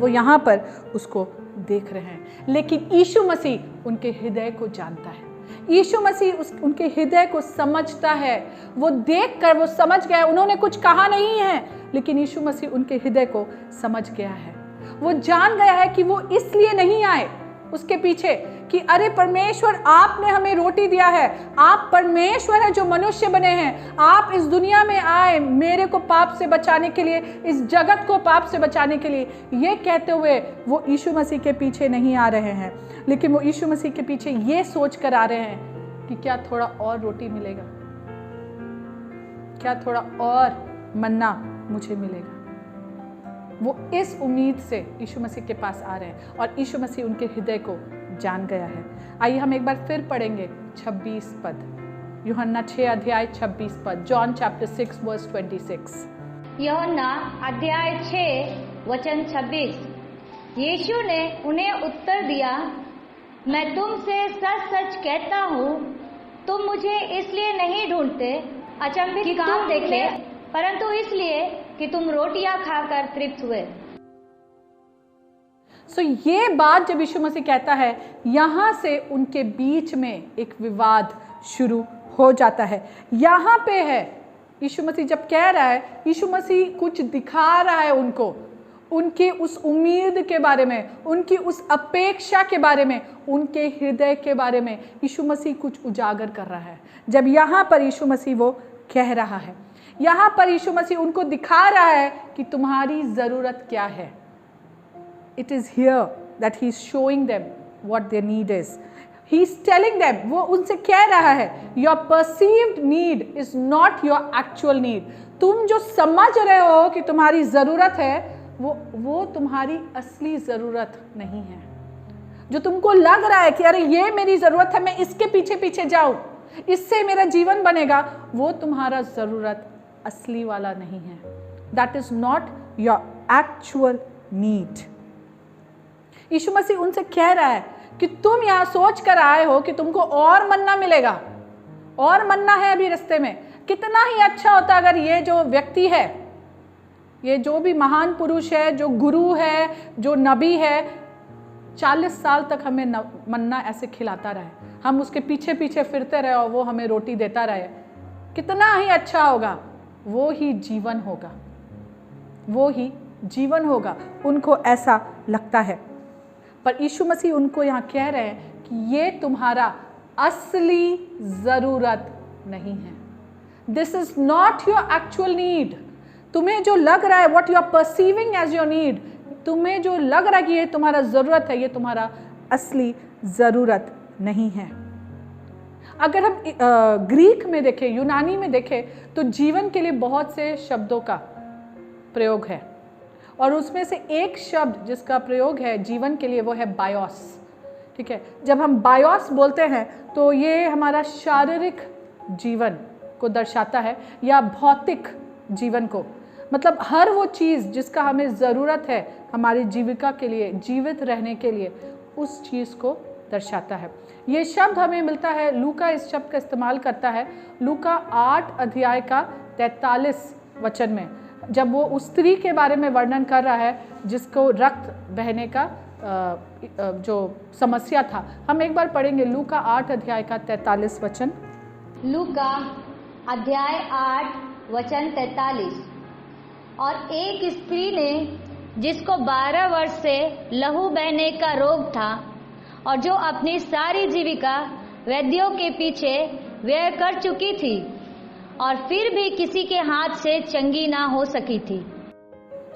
वो यहाँ पर उसको देख रहे हैं, लेकिन यीशु मसीह उनके हृदय को जानता है। यीशु मसीह उनके हृदय को समझता है। वो देखकर वो समझ गया। उन्होंने कुछ कहा नहीं है, लेकिन यीशु मसीह उनके हृदय को समझ गया है। वो जान गया है कि वो इसलिए नहीं आए उसके पीछे कि अरे परमेश्वर, आपने हमें रोटी दिया है, आप परमेश्वर है जो मनुष्य बने हैं, आप इस दुनिया में आए मेरे को पाप से बचाने के लिए, इस जगत को पाप से बचाने के लिए। ये कहते हुए वो यीशु मसीह के पीछे नहीं आ रहे हैं, लेकिन वो यीशु मसीह के पीछे ये सोच कर आ रहे हैं कि क्या थोड़ा और रोटी मिलेगा, क्या थोड़ा और मन्ना मुझे मिलेगा। वो इस उम्मीद से यीशु मसीह के पास आ रहे हैं और यीशु मसीह उनके हृदय को जान गया है। आइए हम एक बार फिर पढ़ेंगे 26 पद, यूहन्ना 6 अध्याय 26 पद, जॉन चैप्टर 6 वर्स 26। यूहन्ना अध्याय 6 वचन 26। यीशु ने उन्हें उत्तर दिया, मैं तुमसे सच सच कहता हूँ, तुम मुझे इसलिए नहीं ढूंढते अचंभित काम देखे, परंतु इसलिए कि तुम रोटियां खाकर तृप्त हुए। ये बात जब यीशु मसीह कहता है, यहाँ से उनके बीच में एक विवाद शुरू हो जाता है। यहाँ पे है यीशु मसीह जब कह रहा है, यीशु मसीह कुछ दिखा रहा है उनको, उनकी उस उम्मीद के बारे में, उनकी उस अपेक्षा के बारे में, उनके हृदय के बारे में यीशु मसीह कुछ उजागर कर रहा है। जब यहाँ पर यीशु मसीह वो कह रहा है, यहाँ पर यीशु मसीह उनको दिखा रहा है कि तुम्हारी ज़रूरत क्या है। It is here that he is showing them what their need is. He is telling them, वो उनसे कह रहा है, your perceived need is not your actual need. तुम जो समझ रहे हो कि तुम्हारी ज़रूरत है, वो तुम्हारी असली ज़रूरत नहीं है। जो तुमको लग रहा है कि अरे ये मेरी ज़रूरत है, मैं इसके पीछे पीछे जाऊँ, इससे मेरा जीवन बनेगा, वो तुम्हारा ज़रूरत असली वाला नहीं है। That is not your actual need. यीशु मसीह उनसे कह रहा है कि तुम यहाँ सोच कर आए हो कि तुमको और मन्ना मिलेगा, और मन्ना है अभी रास्ते में। कितना ही अच्छा होता अगर ये जो व्यक्ति है, ये जो भी महान पुरुष है, जो गुरु है, जो नबी है, 40 साल तक हमें मन्ना ऐसे खिलाता रहे, हम उसके पीछे पीछे फिरते रहे और वो हमें रोटी देता रहे, कितना ही अच्छा होगा। वो ही जीवन होगा, वो ही जीवन होगा, उनको ऐसा लगता है। पर यीशु मसीह उनको यहाँ कह रहे हैं कि ये तुम्हारा असली ज़रूरत नहीं है। This is not your actual need. तुम्हें जो लग रहा है, what you are perceiving as your need, तुम्हें जो लग रहा है कि ये तुम्हारा ज़रूरत है, ये तुम्हारा असली ज़रूरत नहीं है। अगर हम ग्रीक में देखें, यूनानी में देखें, तो जीवन के लिए बहुत से शब्दों का प्रयोग है, और उसमें से एक शब्द जिसका प्रयोग है जीवन के लिए वो है बायोस। ठीक है, जब हम बायोस बोलते हैं तो ये हमारा शारीरिक जीवन को दर्शाता है या भौतिक जीवन को, मतलब हर वो चीज़ जिसका हमें ज़रूरत है हमारी जीविका के लिए, जीवित रहने के लिए, उस चीज़ को दर्शाता है। ये शब्द हमें मिलता है, लूका इस शब्द का इस्तेमाल करता है लूका 8 अध्याय का 43 वचन में, जब वो उस स्त्री के बारे में वर्णन कर रहा है जिसको रक्त बहने का जो समस्या था। हम एक बार पढ़ेंगे लूका 8 अध्याय का 43 वचन। लूका अध्याय 8 वचन 43। और एक स्त्री ने जिसको 12 वर्ष से लहू बहने का रोग था और जो अपनी सारी जीविका वैद्यों के पीछे व्यय कर चुकी थी और फिर भी किसी के हाथ से चंगी ना हो सकी थी।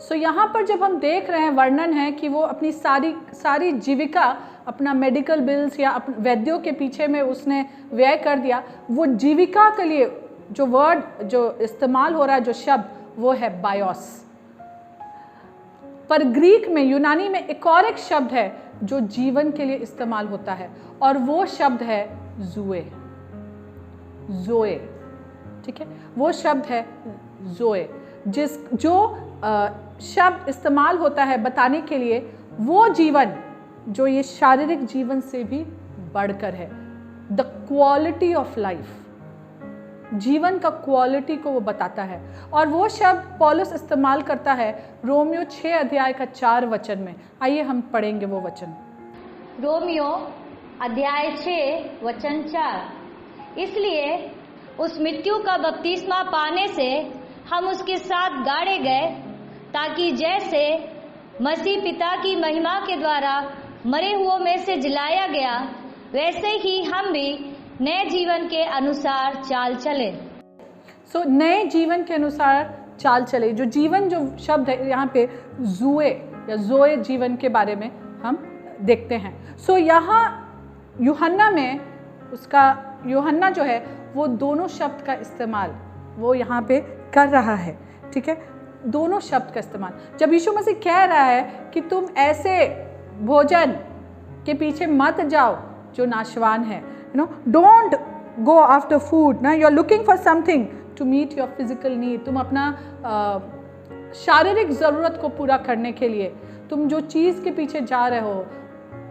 सो यहाँ पर जब हम देख रहे हैं, वर्णन है कि वो अपनी सारी जीविका, अपना मेडिकल बिल्स या वैद्यों के पीछे में उसने व्यय कर दिया। वो जीविका के लिए जो वर्ड जो इस्तेमाल हो रहा है, जो शब्द, वो है बायोस। पर ग्रीक में, यूनानी में एक और एक शब्द है जो जीवन के लिए इस्तेमाल होता है, और वो शब्द है ज़ोए। ज़ोए, ठीक है, वो शब्द है ज़ोए, जो शब्द इस्तेमाल होता है बताने के लिए वो जीवन जो ये शारीरिक जीवन से भी बढ़कर है। द क्वालिटी ऑफ लाइफ, जीवन का क्वालिटी को वो बताता है, और वो शब्द पौलुस इस्तेमाल करता है रोमियो 6 अध्याय का 4 वचन में। आइए हम पढ़ेंगे वो वचन। रोमियो अध्याय 6 वचन 4। इसलिए उस मृत्यु का बपतिस्मा पाने से हम उसके साथ गाड़े गए, ताकि जैसे मसीह पिता की महिमा के द्वारा मरे हुओं में से जिलाया गया, वैसे ही हम भी नए जीवन के अनुसार चाल चले। सो नए जीवन के अनुसार चाल चले। जो जीवन, जो शब्द है यहाँ पे ज़ोए या ज़ोए जीवन के बारे में हम देखते हैं। सो यहाँ यूहन्ना में, उसका यूहन्ना जो है वो दोनों शब्द का इस्तेमाल वो यहाँ पे कर रहा है। ठीक है, दोनों शब्द का इस्तेमाल। जब यीशु मसीह कह रहा है कि तुम ऐसे भोजन के पीछे मत जाओ जो नाशवान है, you know, don't go after food ना, you are looking for something to meet your physical need. तुम अपना शारीरिक ज़रूरत को पूरा करने के लिए तुम जो चीज़ के पीछे जा रहे हो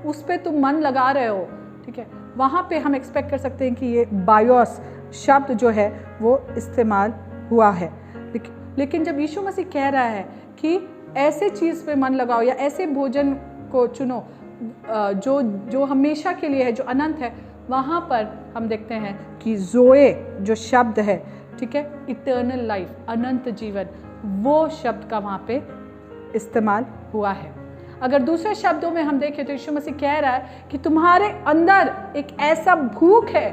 उस पर तुम मन लगा रहे हो, ठीक है, वहाँ पे हम एक्सपेक्ट कर सकते हैं कि ये बायोस शब्द जो है वो इस्तेमाल हुआ है। लेकिन जब यीशु मसीह कह रहा है कि ऐसे चीज़ पे मन लगाओ या ऐसे भोजन को चुनो जो हमेशा के लिए है, जो अनंत है, वहाँ पर हम देखते हैं कि ज़ोए जो शब्द है, ठीक है, इटर्नल लाइफ, अनंत जीवन, वो शब्द का वहाँ पे इस्तेमाल हुआ है। अगर दूसरे शब्दों में हम देखें तो यीशु मसीह कह रहा है कि तुम्हारे अंदर एक ऐसा भूख है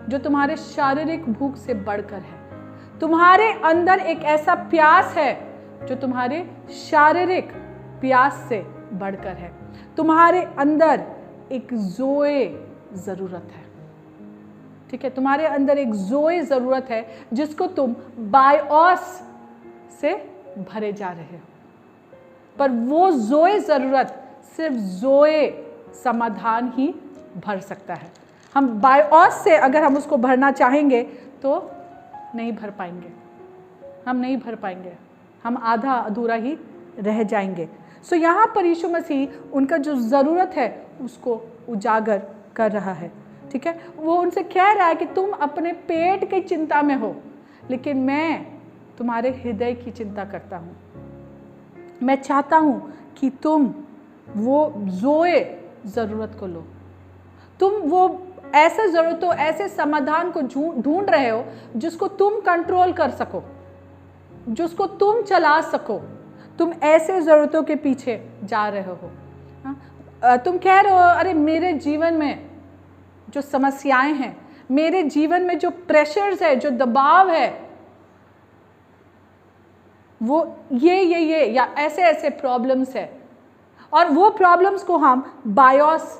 जो तुम्हारे शारीरिक भूख से बढ़कर है। तुम्हारे अंदर एक ऐसा प्यास है जो तुम्हारे शारीरिक प्यास से बढ़कर है। तुम्हारे अंदर एक ज़ोए ज़रूरत है, ठीक है, तुम्हारे अंदर एक ज़ोए ज़रूरत है जिसको तुम बायोस से भरे जा रहे हो। पर वो ज़ोए ज़रूरत सिर्फ ज़ोए समाधान ही भर सकता है। हम बायोस से अगर हम उसको भरना चाहेंगे तो नहीं भर पाएंगे, हम नहीं भर पाएंगे, हम आधा अधूरा ही रह जाएंगे। सो यहाँ पर यीशु मसीह उनका जो ज़रूरत है उसको उजागर कर रहा है, ठीक है। वो उनसे कह रहा है कि तुम अपने पेट की चिंता में हो, लेकिन मैं तुम्हारे हृदय की चिंता करता हूँ। मैं चाहता हूँ कि तुम वो ज़ोए ज़रूरत को लो। तुम वो ऐसे ज़रूरतों, ऐसे समाधान को ढूंढ रहे हो जिसको तुम कंट्रोल कर सको, जिसको तुम चला सको। तुम ऐसे ज़रूरतों के पीछे जा रहे हो। तुम कह रहे हो अरे मेरे जीवन में जो समस्याएं हैं, मेरे जीवन में जो प्रेशर्स है, जो दबाव है, वो ये या ऐसे ऐसे प्रॉब्लम्स है, और वो प्रॉब्लम्स को हम बायोस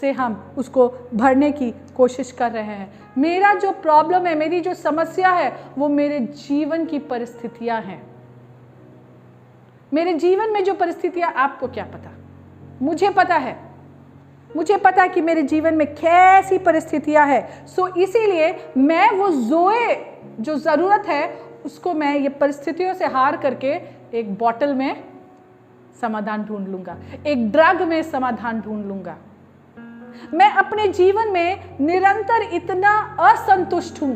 से हम उसको भरने की कोशिश कर रहे हैं। मेरा जो प्रॉब्लम है, मेरी जो समस्या है, वो मेरे जीवन की परिस्थितियां हैं। मेरे जीवन में जो परिस्थितियां, आपको क्या पता, मुझे पता है। मुझे पता है कि मेरे जीवन में कैसी परिस्थितियां हैं। सो इसीलिए मैं वो ज़ोए जो ज़रूरत है उसको मैं ये परिस्थितियों से हार करके एक बॉटल में समाधान ढूंढ लूंगा, एक ड्रग में समाधान ढूंढ लूंगा। मैं अपने जीवन में निरंतर इतना असंतुष्ट हूं,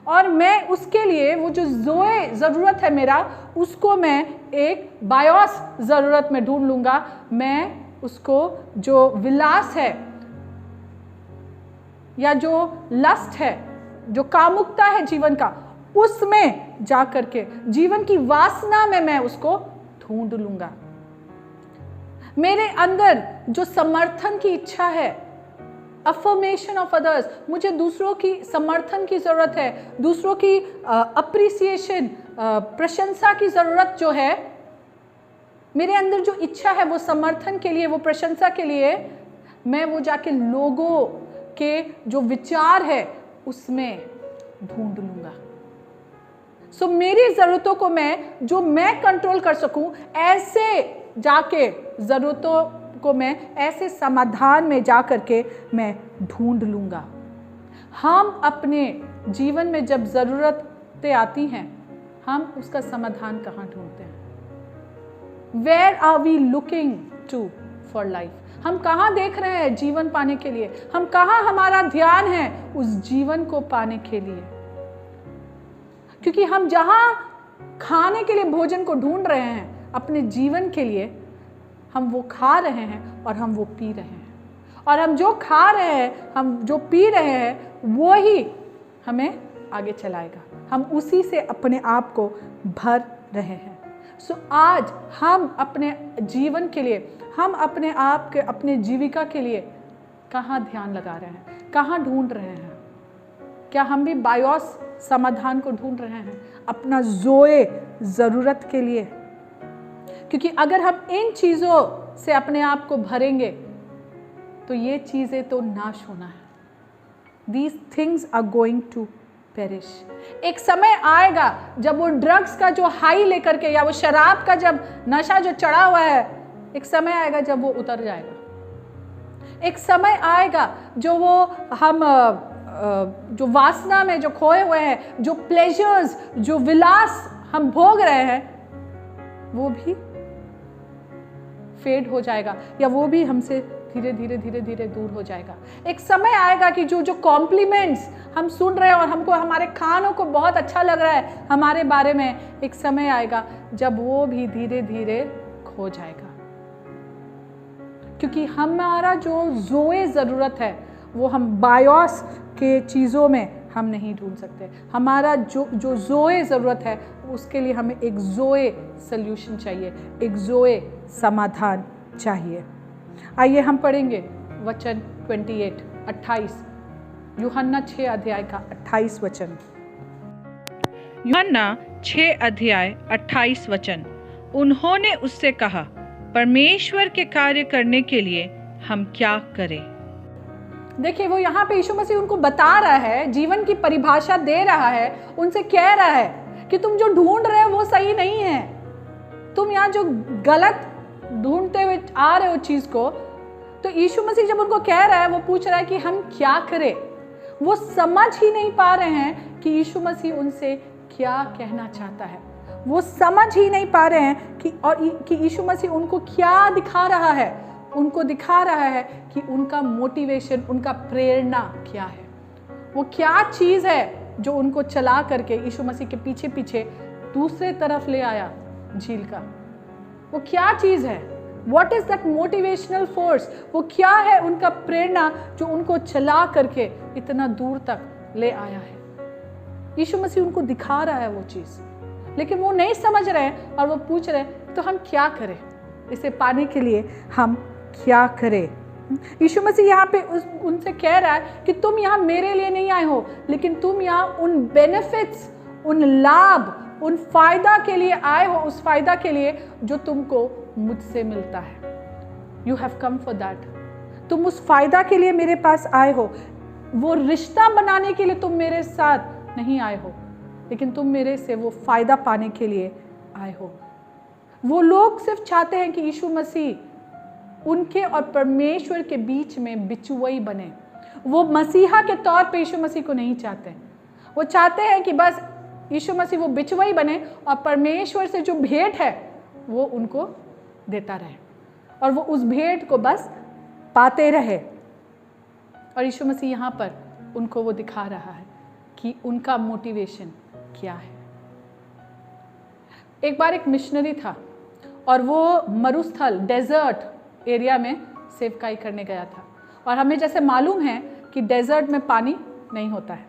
और मैं उसके लिए वो जो ज़ोए ज़रूरत है मेरा, उसको मैं एक बायोस ज़रूरत में ढूंढ लूंगा। मैं उसको जो विलास है या जो लस्ट है, जो कामुकता है जीवन का, उसमें जा करके जीवन की वासना में मैं उसको ढूंढ लूंगा। मेरे अंदर जो समर्थन की इच्छा है, अफर्मेशन ऑफ अदर्स, मुझे दूसरों की समर्थन की जरूरत है, दूसरों की अप्रिसिएशन, प्रशंसा की जरूरत जो है, मेरे अंदर जो इच्छा है वो समर्थन के लिए, वो प्रशंसा के लिए, मैं वो जाके लोगों के जो विचार है उसमें ढूंढ लूंगा। सो मेरी जरूरतों को मैं कंट्रोल कर सकूं, ऐसे जाके जरूरतों को मैं ऐसे समाधान में जा करके मैं ढूंढ लूंगा। हम अपने जीवन में जब जरूरतें आती हैं, हम उसका समाधान कहाँ ढूंढते हैं? Where are we looking to for life? हम कहाँ देख रहे हैं जीवन पाने के लिए? हम कहाँ हमारा ध्यान है उस जीवन को पाने के लिए? क्योंकि हम जहाँ खाने के लिए भोजन को ढूंढ रहे हैं अपने जीवन के लिए, हम वो खा रहे हैं और हम वो पी रहे हैं, और हम जो खा रहे हैं, हम जो पी रहे हैं, वो ही हमें आगे चलाएगा। हम उसी से अपने आप को भर रहे हैं। सो आज हम अपने जीवन के लिए, हम अपने आप के, अपने जीविका के लिए कहाँ ध्यान लगा रहे हैं, कहाँ ढूंढ रहे हैं? क्या हम भी बायोस समाधान को ढूंढ रहे हैं अपना ज़ोए ज़रूरत के लिए? क्योंकि अगर हम इन चीज़ों से अपने आप को भरेंगे तो ये चीज़ें तो नाश होना है। These things are going to perish। एक समय आएगा जब वो ड्रग्स का जो हाई लेकर के, या वो शराब का जब नशा जो चढ़ा हुआ है, एक समय आएगा जब वो उतर जाएगा। एक समय आएगा जो वो हम जो वासना में जो खोए हुए हैं, जो प्लेजर्स, जो विलास हम भोग रहे हैं, वो भी फेड हो जाएगा, या वो भी हमसे धीरे धीरे दूर हो जाएगा। एक समय आएगा कि जो कॉम्प्लीमेंट्स हम सुन रहे हैं और हमको हमारे खानों को बहुत अच्छा लग रहा है हमारे बारे में, एक समय आएगा जब वो भी धीरे धीरे खो जाएगा। क्योंकि हमारा जो ज़ोए ज़रूरत है वो हम बायोस के चीज़ों में हम नहीं ढूंढ सकते। हमारा जो ज़ोए ज़रूरत है उसके लिए हमें एक ज़ोए सल्यूशन चाहिए, एक ज़ोए समाधान चाहिए। आइए हम पढ़ेंगे वचन 28 यूहन्ना 6 अध्याय का 28 वचन। यूहन्ना 6 अध्याय 28 वचन। उन्होंने उससे कहा, परमेश्वर के कार्य करने के लिए हम क्या करें? देखिए, वो यहाँ पे यीशु मसीह उनको बता रहा है, जीवन की परिभाषा दे रहा है, उनसे कह रहा है कि तुम जो ढूंढ रहे हो वो सही नहीं है। तुम यहाँ जो गलत ढूंढते हुए आ रहे हो चीज को, तो यीशु मसीह जब उनको कह रहा है, वो पूछ रहा है कि हम क्या करें। वो समझ ही नहीं पा रहे हैं कि यीशु मसीह उनसे क्या कहना चाहता है। वो समझ ही नहीं पा रहे हैं कि यीशु मसीह उनको क्या दिखा रहा है। उनको दिखा रहा है कि उनका मोटिवेशन, उनका प्रेरणा क्या है, वो क्या चीज़ है जो उनको चला करके यीशु मसीह के पीछे पीछे दूसरे तरफ ले आया, झील का? वो क्या चीज है? What is that motivational force? वो क्या है उनका प्रेरणा जो उनको चला करके इतना दूर तक ले आया है? यीशु मसीह उनको दिखा रहा है वो चीज, लेकिन वो नहीं समझ रहे हैं और वो पूछ रहे हैं तो हम क्या करें? इसे पाने के लिए हम क्या करें? यीशु मसीह यहाँ पे उनसे कह रहा है कि तुम यहाँ मेरे लिए नहीं आए हो, लेकिन तुम यहाँ उन बेनिफिट्स, उन लाभ, उन फायदा के लिए आए हो, उस फायदा के लिए जो तुमको मुझसे मिलता है। You have come for that. तुम उस फायदा के लिए मेरे पास आए हो। वो रिश्ता बनाने के लिए तुम मेरे साथ नहीं आए हो, लेकिन तुम मेरे से वो फायदा पाने के लिए आए हो। वो लोग सिर्फ चाहते हैं कि यीशु मसीह उनके और परमेश्वर के बीच में बिचुआई बने। वो मसीहा के तौर पे यीशु मसीह को नहीं चाहते। वो चाहते हैं कि बस यीशु मसीह वो बिचुआई बने और परमेश्वर से जो भेंट है वो उनको देता रहे और वो उस भेंट को बस पाते रहे। और यीशु मसीह यहाँ पर उनको वो दिखा रहा है कि उनका मोटिवेशन क्या है। एक बार एक मिशनरी था और वो मरुस्थल, डेजर्ट एरिया में सेवकाई करने गया था। और हमें जैसे मालूम है कि डेजर्ट में पानी नहीं होता है,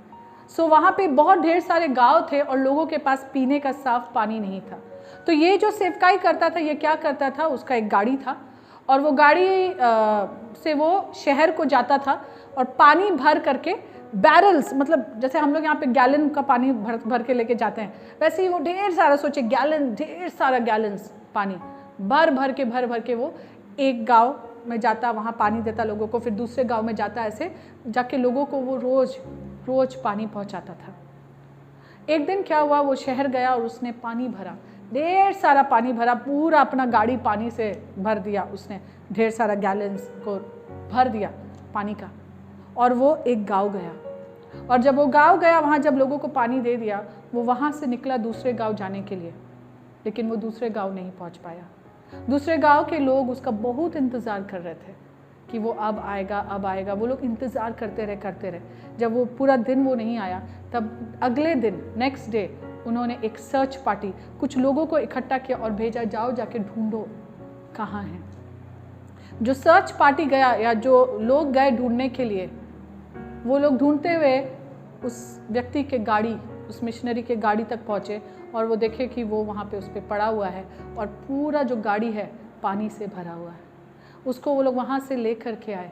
सो वहाँ पे बहुत ढेर सारे गांव थे और लोगों के पास पीने का साफ पानी नहीं था। तो ये जो सेवकाई करता था, ये क्या करता था, उसका एक गाड़ी था और वो गाड़ी से वो शहर को जाता था और पानी भर करके बैरल्स, मतलब जैसे हम लोग यहाँ पे गैलन का पानी भर के लेके जाते हैं, वैसे ही वो ढेर सारा, सोचे गैलन, ढेर सारा गैलन्स पानी भर के वो एक गांव में जाता, वहाँ पानी देता लोगों को, फिर दूसरे गांव में जाता, ऐसे जाके लोगों को वो रोज पानी पहुँचाता था। एक दिन क्या हुआ, वो शहर गया और उसने पानी भरा, ढेर सारा पानी भरा, पूरा अपना गाड़ी पानी से भर दिया उसने, ढेर सारा गैलन्स को भर दिया पानी का। और वो एक गांव गया और जब वो गांव गया, वहाँ जब लोगों को पानी दे दिया, वो वहाँ से निकला दूसरे गांव जाने के लिए, लेकिन वो दूसरे गांव नहीं पहुँच पाया। दूसरे गांव के लोग उसका बहुत इंतज़ार कर रहे थे कि वो अब आएगा। वो लोग इंतज़ार करते रहे। जब वो पूरा दिन वो नहीं आया, तब अगले दिन, नेक्स्ट डे, उन्होंने एक सर्च पार्टी, कुछ लोगों को इकट्ठा किया और भेजा, जाओ जाके ढूंढो कहाँ हैं। जो सर्च पार्टी गया या जो लोग गए ढूंढने के लिए, वो लोग ढूंढते हुए उस व्यक्ति के गाड़ी, उस मिशनरी के गाड़ी तक पहुँचे और वो देखे कि वो वहाँ पे उस पर पड़ा हुआ है और पूरा जो गाड़ी है पानी से भरा हुआ है। उसको वो लोग वहाँ से ले कर के आए,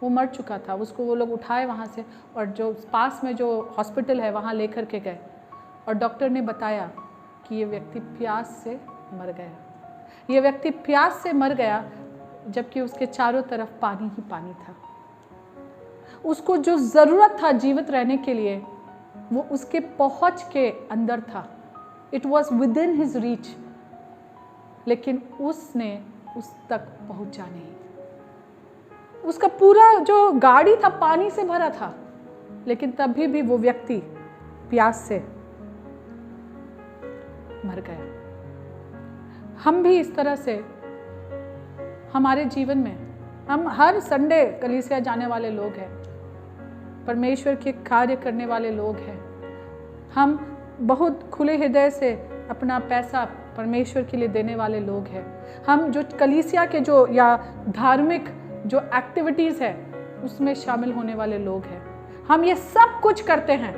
वो मर चुका था, उसको वो लोग उठाए वहाँ से और जो पास में जो हॉस्पिटल है वहाँ ले कर के गए और डॉक्टर ने बताया कि ये व्यक्ति प्यास से मर गया। ये व्यक्ति प्यास से मर गया जबकि उसके चारों तरफ पानी ही पानी था। उसको जो ज़रूरत था जीवित रहने के लिए वो उसके पहुँच के अंदर था, it was with in his reach, लेकिन उसने उस तक पहुँचा नहीं। उसका पूरा जो गाड़ी था पानी से भरा था, लेकिन तभी भी वो व्यक्ति प्यास से मर गया। हम भी इस तरह से हमारे जीवन में, हम हर संडे कलीसिया जाने वाले लोग हैं, परमेश्वर के कार्य करने वाले लोग हैं, हम बहुत खुले हृदय से अपना पैसा परमेश्वर के लिए देने वाले लोग हैं, हम जो कलीसिया के जो या धार्मिक जो एक्टिविटीज़ है उसमें शामिल होने वाले लोग हैं, हम ये सब कुछ करते हैं,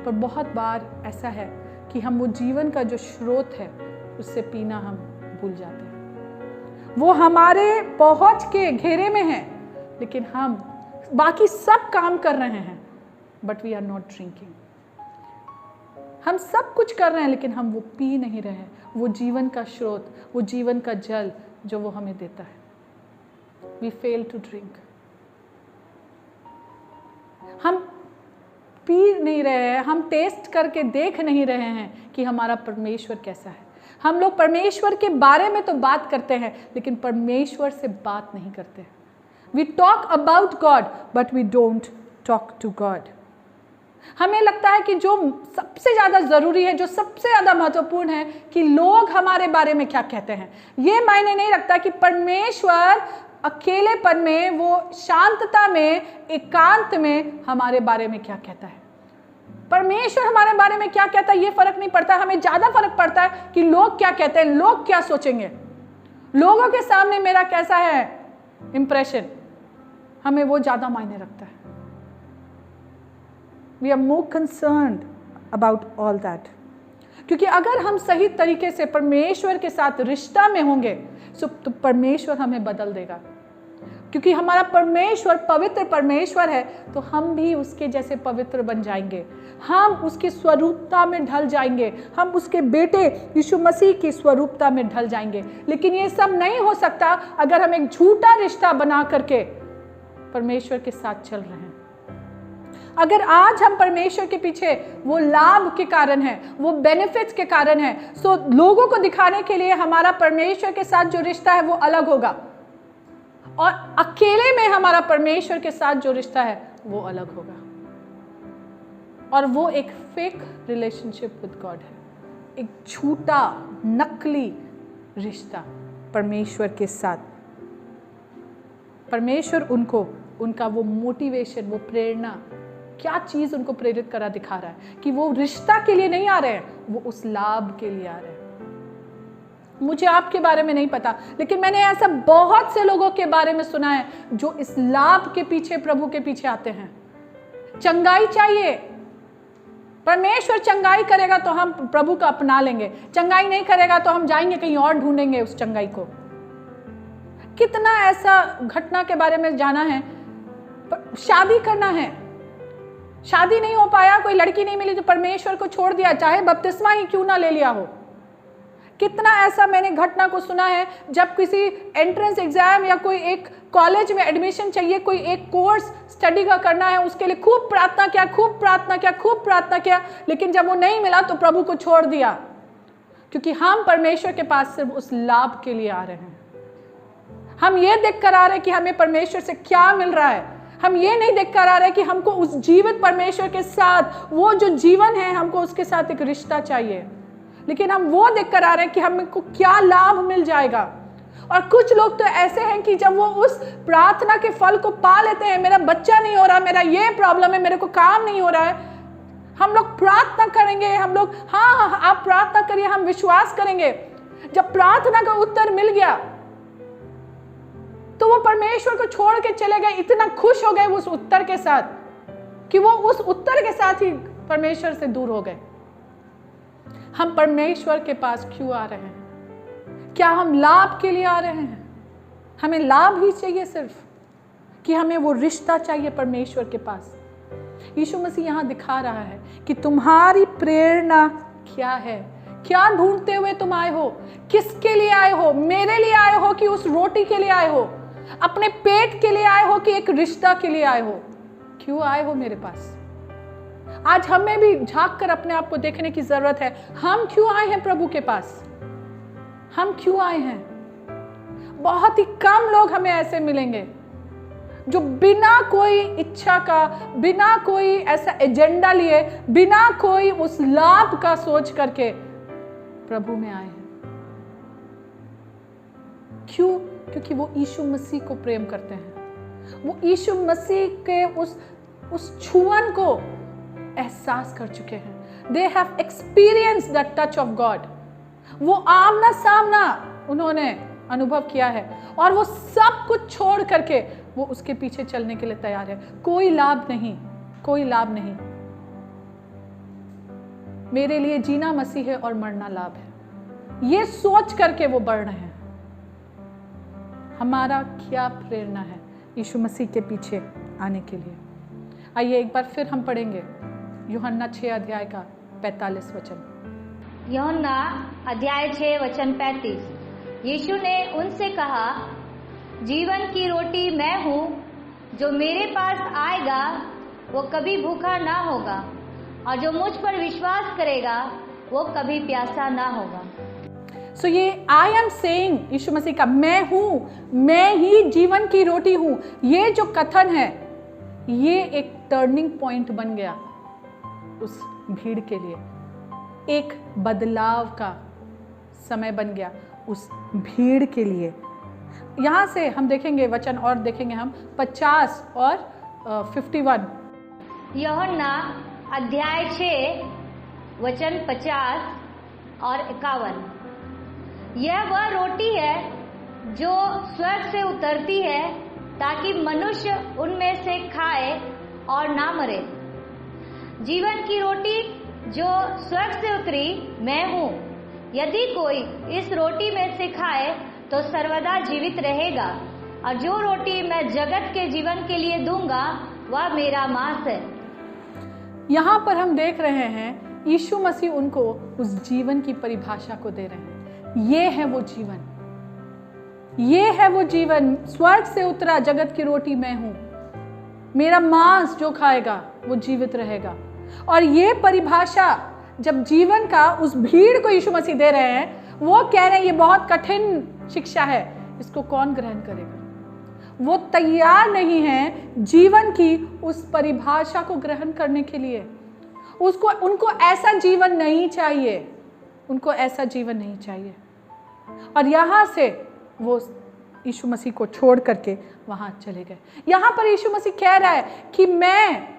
पर बहुत बार ऐसा है कि हम वो जीवन का जो स्रोत है उससे पीना हम भूल जाते हैं। वो हमारे पहुंच के घेरे में है, लेकिन हम बाकी सब काम कर रहे हैं, but we are not drinking. हम सब कुछ कर रहे हैं लेकिन हम वो पी नहीं रहे हैं, वो जीवन का स्रोत, वो जीवन का जल जो वो हमें देता है। We fail to drink. हम पी नहीं रहे हैं, हम टेस्ट करके देख नहीं रहे हैं कि हमारा परमेश्वर कैसा है। हम लोग परमेश्वर के बारे में तो बात करते हैं लेकिन परमेश्वर से बात नहीं करते। We talk about God but we don't talk to God. हमें लगता है कि जो सबसे ज़्यादा ज़रूरी है, जो सबसे ज़्यादा महत्वपूर्ण है कि लोग हमारे बारे में क्या कहते हैं। ये मायने नहीं रखता कि परमेश्वर अकेलेपन में, वो शांतता में, एकांत में हमारे बारे में क्या कहता है। परमेश्वर हमारे बारे में क्या कहता है ये फर्क नहीं पड़ता, हमें ज्यादा फर्क पड़ता है कि लोग क्या कहते हैं, लोग क्या सोचेंगे, लोगों के सामने मेरा कैसा है इंप्रेशन, हमें वो ज्यादा मायने रखता है। We are more concerned about all that, क्योंकि अगर हम सही तरीके से परमेश्वर के साथ रिश्ता में होंगे तो परमेश्वर हमें बदल देगा। क्योंकि हमारा परमेश्वर पवित्र परमेश्वर है, तो हम भी उसके जैसे पवित्र बन जाएंगे, हम उसकी स्वरूपता में ढल जाएंगे, हम उसके बेटे यीशु मसीह की स्वरूपता में ढल जाएंगे। लेकिन ये सब नहीं हो सकता अगर हम एक झूठा रिश्ता बना करके परमेश्वर के साथ चल रहे हैं। अगर आज हम परमेश्वर के पीछे वो लाभ के कारण है, वो बेनिफिट्स के कारण है, तो लोगों को दिखाने के लिए हमारा परमेश्वर के साथ जो रिश्ता है वो अलग होगा, और अकेले में हमारा परमेश्वर के साथ जो रिश्ता है वो अलग होगा। और वो एक फेक रिलेशनशिप विद गॉड है, एक झूठा नकली रिश्ता परमेश्वर के साथ। परमेश्वर उनको उनका वो मोटिवेशन, वो प्रेरणा, क्या चीज उनको प्रेरित करा दिखा रहा है कि वो रिश्ता के लिए नहीं आ रहे हैं, वो उस लाभ के लिए आ रहे हैं। मुझे आपके बारे में नहीं पता, लेकिन मैंने ऐसा बहुत से लोगों के बारे में सुना है जो इस लाभ के पीछे, प्रभु के पीछे आते हैं। चंगाई चाहिए, परमेश्वर चंगाई करेगा तो हम प्रभु को अपना लेंगे, चंगाई नहीं करेगा तो हम जाएंगे कहीं और ढूंढेंगे उस चंगाई को। कितना ऐसा घटना के बारे में जाना है, शादी करना है, शादी नहीं हो पाया, कोई लड़की नहीं मिली तो परमेश्वर को छोड़ दिया, चाहे बपतिस्मा ही क्यों ना ले लिया हो। कितना ऐसा मैंने घटना को सुना है, जब किसी एंट्रेंस एग्जाम या कोई एक कॉलेज में एडमिशन चाहिए, कोई एक कोर्स स्टडी का करना है, उसके लिए खूब प्रार्थना किया, खूब प्रार्थना किया, खूब प्रार्थना किया, लेकिन जब वो नहीं मिला तो प्रभु को छोड़ दिया, क्योंकि हम परमेश्वर के पास सिर्फ उस लाभ के लिए आ रहे हैं। हम ये देख कर आ रहे हैं कि हमें परमेश्वर से क्या मिल रहा है, हम ये नहीं देख कर आ रहे हैं कि हमको उस जीवित परमेश्वर के साथ, वो जो जीवन है, हमको उसके साथ एक रिश्ता चाहिए, लेकिन हम वो देख कर आ रहे हैं कि हमको क्या लाभ मिल जाएगा। और कुछ लोग तो ऐसे हैं कि जब वो उस प्रार्थना के फल को पा लेते हैं, मेरा बच्चा नहीं हो रहा, मेरा ये प्रॉब्लम है, मेरे को काम नहीं हो रहा है, हम लोग प्रार्थना करेंगे, हम लोग हाँ आप प्रार्थना करिए, हम विश्वास करेंगे। जब प्रार्थना का उत्तर मिल गया तो वो परमेश्वर को छोड़ के चले गए, इतना खुश हो गए उस उत्तर के साथ कि वो उस उत्तर के साथ ही परमेश्वर से दूर हो गए। हम परमेश्वर के पास क्यों आ रहे हैं? क्या हम लाभ के लिए आ रहे हैं? हमें लाभ ही चाहिए सिर्फ, कि हमें वो रिश्ता चाहिए परमेश्वर के पास? यीशु मसीह यहां दिखा रहा है कि तुम्हारी प्रेरणा क्या है, क्या ढूंढते हुए तुम आए हो, किसके लिए आए हो? मेरे लिए आए हो कि उस रोटी के लिए आए हो? अपने पेट के लिए आए हो कि एक रिश्ता के लिए आए हो? क्यों आए हो मेरे पास? आज हमें भी झांक कर अपने आप को देखने की जरूरत है। हम क्यों आए हैं प्रभु के पास? हम क्यों आए हैं? बहुत ही कम लोग हमें ऐसे मिलेंगे जो बिना कोई इच्छा का, बिना कोई ऐसा एजेंडा लिए, बिना कोई उस लाभ का सोच करके प्रभु में आए हैं। क्यों? क्योंकि वो यीशु मसीह को प्रेम करते हैं, वो यीशु मसीह के उस छुअन को एहसास कर चुके हैं। They have experience the touch of God. वो आमना सामना उन्होंने अनुभव किया है, और वो सब कुछ छोड़ करके वो उसके पीछे चलने के लिए तैयार है। कोई लाभ नहीं, कोई लाभ नहीं। मेरे लिए जीना मसीह है और मरना लाभ है, ये सोच करके वो बढ़ रहे हैं। हमारा क्या प्रेरणा है यीशु मसीह के पीछे आने के लिए? आइए एक बार फिर हम पढ़ेंगे यूहन्ना 6 अध्याय का 45 वचन। यूहन्ना अध्याय 6 वचन 35। यीशु ने उनसे कहा, जीवन की रोटी मैं हूँ, जो मेरे पास आएगा वो कभी भूखा ना होगा, और जो मुझ पर विश्वास करेगा वो कभी प्यासा ना होगा। सो ये आई एम सेइंग, यीशु मसीह का मैं हूँ, मैं ही जीवन की रोटी हूँ, ये जो कथन है ये एक टर्निंग पॉइंट बन गया उस भीड़ के लिए। एक बदलाव का समय बन गया उस भीड़ के लिए। यहाँ से हम देखेंगे वचन और देखेंगे हम 50 और 51। यूहन्ना अध्याय 6 वचन 50 और 51। यह वह रोटी है जो स्वर्ग से उतरती है ताकि मनुष्य उनमें से खाए और ना मरे। जीवन की रोटी जो स्वर्ग से उतरी मैं हूँ। यदि कोई इस रोटी में से खाए तो सर्वदा जीवित रहेगा, और जो रोटी मैं जगत के जीवन के लिए दूंगा वह मेरा मांस है। यहाँ पर हम देख रहे हैं यीशु मसीह उनको उस जीवन की परिभाषा को दे रहे हैं। ये है वो जीवन, ये है वो जीवन, स्वर्ग से उतरा जगत की रोटी मैं हूं। मेरा मांस जो खाएगा वो जीवित रहेगा। और ये परिभाषा जब जीवन का उस भीड़ को यीशु मसीह दे रहे हैं, वो कह रहे हैं ये बहुत कठिन शिक्षा है, इसको कौन ग्रहण करेगा। वो तैयार नहीं है जीवन की उस परिभाषा को ग्रहण करने के लिए। उनको ऐसा जीवन नहीं चाहिए, उनको ऐसा जीवन नहीं चाहिए। और यहां से वो यीशु मसीह को छोड़ करके वहां चले गए। यहां पर यीशु मसीह कह रहा है कि मैं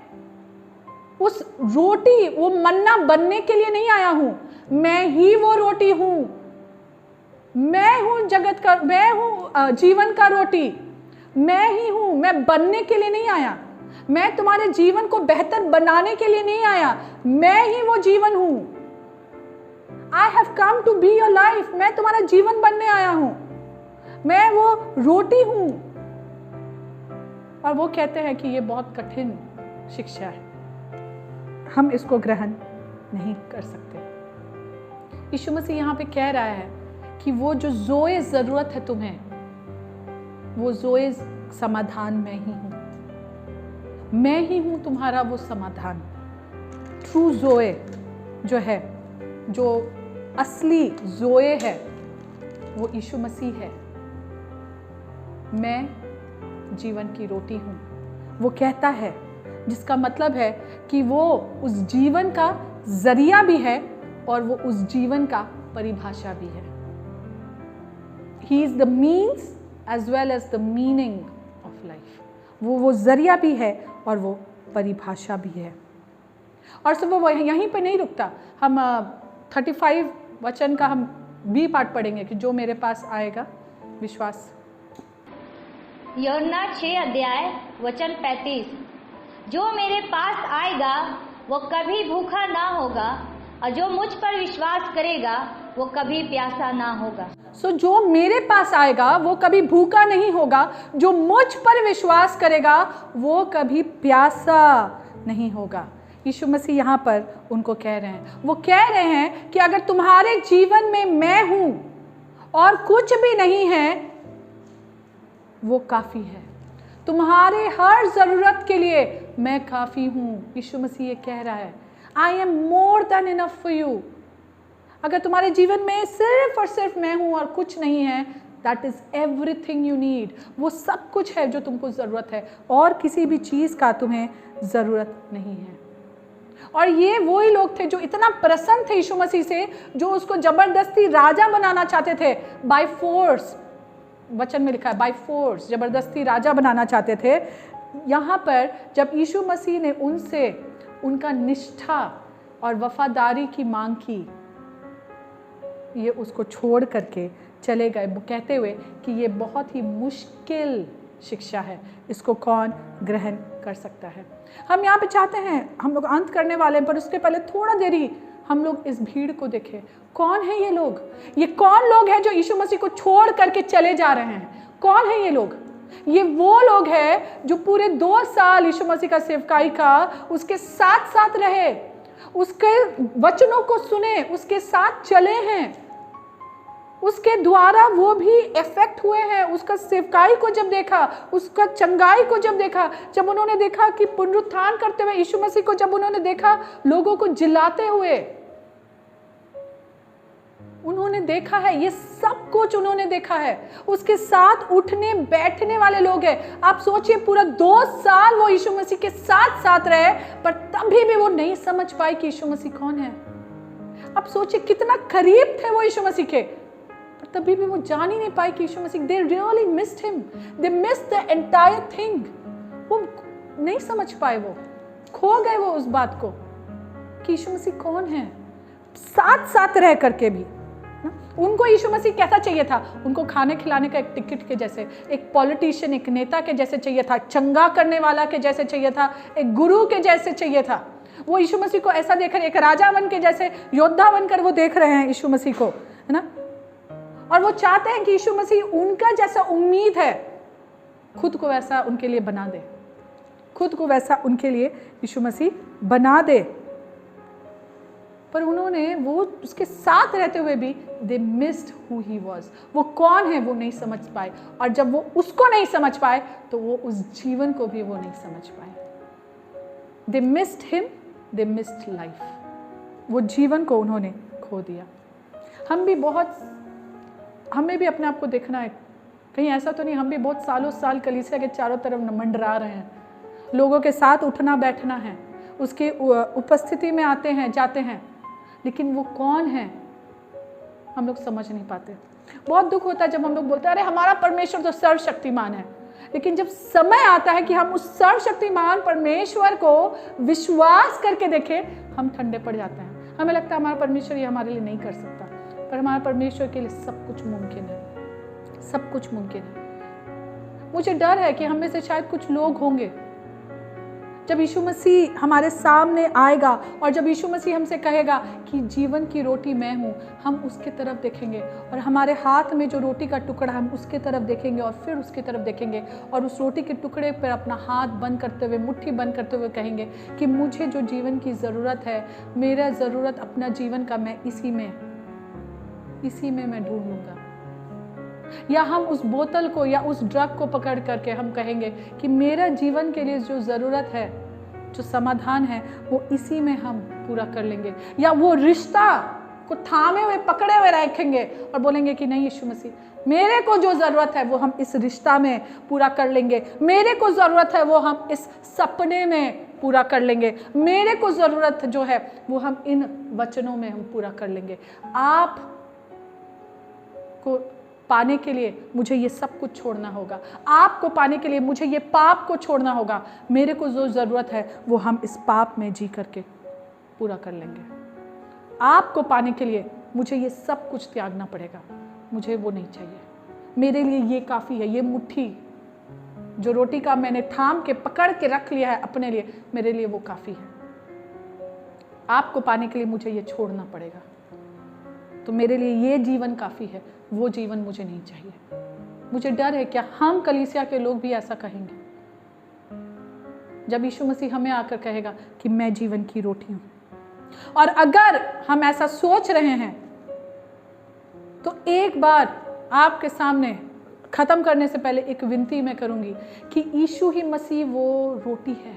उस रोटी, वो मन्ना बनने के लिए नहीं आया हूं, मैं ही वो रोटी हूं। मैं हूं जगत का, मैं हूं जीवन का रोटी, मैं ही हूं। मैं बनने के लिए नहीं आया, मैं तुम्हारे जीवन को बेहतर बनाने के लिए नहीं आया, मैं ही वो जीवन हूं। I have come to be your life, मैं तुम्हारा जीवन बनने आया हूं, मैं वो रोटी हूं। और वो कहते हैं कि ये बहुत कठिन शिक्षा है, हम इसको ग्रहण नहीं कर सकते। यीशु मसीह यहाँ पे कह रहा है कि वो जो ज़ोए जरूरत है तुम्हें, वो ज़ोए समाधान मैं ही हूं। मैं ही हूं तुम्हारा वो समाधान। ट्रू ज़ोए जो है, जो असली ज़ोए है, वो यीशु मसीह है। मैं जीवन की रोटी हूं, वो कहता है, जिसका मतलब है कि वो उस जीवन का जरिया भी है और वो उस जीवन का परिभाषा भी है। He is the means as well as the meaning of life। वो जरिया भी है और वो परिभाषा भी है। और सब वो यहीं पे नहीं रुकता। हम 35 वचन का हम भी पाठ पढ़ेंगे कि जो मेरे पास आएगा विश्वास। यूहन्ना 6 अध्याय वचन 35। जो मेरे पास आएगा वो कभी भूखा ना होगा, और जो मुझ पर विश्वास करेगा वो कभी प्यासा ना होगा। जो मेरे पास आएगा वो कभी भूखा नहीं होगा, जो मुझ पर विश्वास करेगा वो कभी प्यासा नहीं होगा। यीशु मसीह यहाँ पर उनको कह रहे हैं, वो कह रहे हैं कि अगर तुम्हारे जीवन में मैं हूं और कुछ भी नहीं है, वो काफी है। तुम्हारे हर जरूरत के लिए मैं काफी हूं। यीशु मसीह ये कह रहा है, I am more than enough for you. अगर तुम्हारे जीवन में सिर्फ और सिर्फ मैं हूं और कुछ नहीं है, that is everything you need. वो सब कुछ है जो तुमको जरूरत है, और किसी भी चीज का तुम्हें जरूरत नहीं है। और ये वही लोग थे जो इतना प्रसन्न थे यीशु मसीह से, जो उसको जबरदस्ती राजा बनाना चाहते थे। बाय फोर्स, वचन में लिखा है बाय फोर्स, जबरदस्ती राजा बनाना चाहते थे। यहाँ पर जब यीशु मसीह ने उनसे उनका निष्ठा और वफादारी की मांग की, ये उसको छोड़ करके चले गए, कहते हुए कि ये बहुत ही मुश्किल शिक्षा है, इसको कौन ग्रहण कर सकता है। हम यहाँ पे चाहते हैं, हम लोग अंत करने वाले हैं, पर उसके पहले थोड़ा देरी हम लोग इस भीड़ को देखें। कौन है ये लोग? ये कौन लोग हैं जो यीशु मसीह को छोड़ करके चले जा रहे हैं? कौन है ये लोग? ये वो लोग हैं जो पूरे 2 साल यीशु मसीह का सेवकाई का उसके साथ साथ रहे, उसके वचनों को सुने, उसके साथ चले हैं, उसके द्वारा वो भी इफेक्ट हुए हैं। उसका सेवकाई को जब देखा, उसका चंगाई को जब देखा, जब उन्होंने देखा कि पुनरुत्थान करते हुए यीशु मसीह को जब उन्होंने देखा लोगों को जिलाते हुए, उन्होंने देखा है, ये सब कुछ उन्होंने देखा है। उसके साथ उठने बैठने वाले लोग हैं। आप सोचिए, पूरा 2 साल वो यीशु मसीह के साथ साथ रहे, पर तभी भी वो नहीं समझ पाए कि यीशु मसीह कौन है। आप सोचिए कितना करीब थे वो यीशु मसीह के, पर तभी भी वो जान ही नहीं पाए कि यीशु मसीह। They really missed him. They missed the entire thing. वो नहीं समझ पाए, वो खो गए वो उस बात को। कि यीशु मसीह कौन है, साथ साथ रह करके भी। उनको यीशु मसीह कैसा चाहिए था? उनको खाने खिलाने का एक टिकट के जैसे, एक पॉलिटिशियन, एक नेता के जैसे चाहिए था, चंगा करने वाला के जैसे चाहिए था, एक गुरु के जैसे चाहिए था। वो यीशु मसीह को ऐसा देख रहे, एक राजा बन के जैसे, योद्धा बनकर वो देख रहे हैं यीशु मसीह को, है ना। और वो चाहते हैं कि यीशु मसीह उनका जैसा उम्मीद है, खुद को वैसा उनके लिए बना दे, खुद को वैसा उनके लिए यीशु मसीह बना दे। पर उन्होंने वो उसके साथ रहते हुए भी दे मिस्ड हु ही वॉज, वो कौन है वो नहीं समझ पाए। और जब वो उसको नहीं समझ पाए तो वो उस जीवन को भी वो नहीं समझ पाए। दे मिस्ड हिम, दे मिस्ड लाइफ, वो जीवन को उन्होंने खो दिया। हमें भी अपने आप को देखना है, कहीं ऐसा तो नहीं हम भी बहुत सालों साल कलीसिया के चारों तरफ मंडरा रहे हैं, लोगों के साथ उठना बैठना है, उसकी उपस्थिति में आते हैं जाते हैं, लेकिन वो कौन है हम लोग समझ नहीं पाते। बहुत दुख होता है जब हम लोग बोलते हैं अरे हमारा परमेश्वर तो सर्वशक्तिमान है, लेकिन जब समय आता है कि हम उस सर्वशक्तिमान परमेश्वर को विश्वास करके देखें, हम ठंडे पड़ जाते हैं। हमें लगता है हमारा परमेश्वर ये हमारे लिए नहीं कर सकता, पर हमारा परमेश्वर के लिए सब कुछ मुमकिन है, सब कुछ मुमकिन है। मुझे डर है कि हम में से शायद कुछ लोग होंगे, जब यीशु मसीह हमारे सामने आएगा और जब यीशु मसीह हमसे कहेगा कि जीवन की रोटी मैं हूँ, हम उसके तरफ देखेंगे और हमारे हाथ में जो रोटी का टुकड़ा हम उसके तरफ देखेंगे और फिर उसके तरफ देखेंगे और उस रोटी के टुकड़े पर अपना हाथ बंद करते हुए, मुट्ठी बंद करते हुए कहेंगे कि मुझे जो जीवन की ज़रूरत है, मेरा ज़रूरत अपना जीवन का मैं इसी में मैं ढूंढ लूँगा। या हम उस बोतल को या उस ड्रग को पकड़ करके हम कहेंगे कि मेरा जीवन के लिए जो ज़रूरत है, जो समाधान है, वो इसी में हम पूरा कर लेंगे। या वो रिश्ता को थामे हुए पकड़े हुए रखेंगे और बोलेंगे कि नहीं यीशु मसीह, मेरे को जो ज़रूरत है वो हम इस रिश्ता में पूरा कर लेंगे, मेरे को ज़रूरत है वो हम इस सपने में पूरा कर लेंगे, मेरे को ज़रूरत जो है वो हम इन वचनों में हम पूरा कर लेंगे। आप को पाने के लिए मुझे ये सब कुछ छोड़ना होगा, आपको पाने के लिए मुझे ये पाप को छोड़ना होगा, मेरे को जो ज़रूरत है वो हम इस पाप में जी करके पूरा कर लेंगे। आपको पाने के लिए मुझे ये सब कुछ त्यागना पड़ेगा, मुझे वो नहीं चाहिए, मेरे लिए ये काफ़ी है, ये मुट्ठी जो रोटी का मैंने थाम के पकड़ के रख लिया है अपने लिए, मेरे लिए वो काफ़ी है। आपको पाने के लिए मुझे ये छोड़ना पड़ेगा, तो मेरे लिए ये जीवन काफ़ी है, वो जीवन मुझे नहीं चाहिए। मुझे डर है क्या हम कलीसिया के लोग भी ऐसा कहेंगे जब यीशु मसीह हमें आकर कहेगा कि मैं जीवन की रोटी हूं। और अगर हम ऐसा सोच रहे हैं तो एक बार आपके सामने खत्म करने से पहले एक विनती मैं करूंगी कि यीशु ही मसीह वो रोटी है।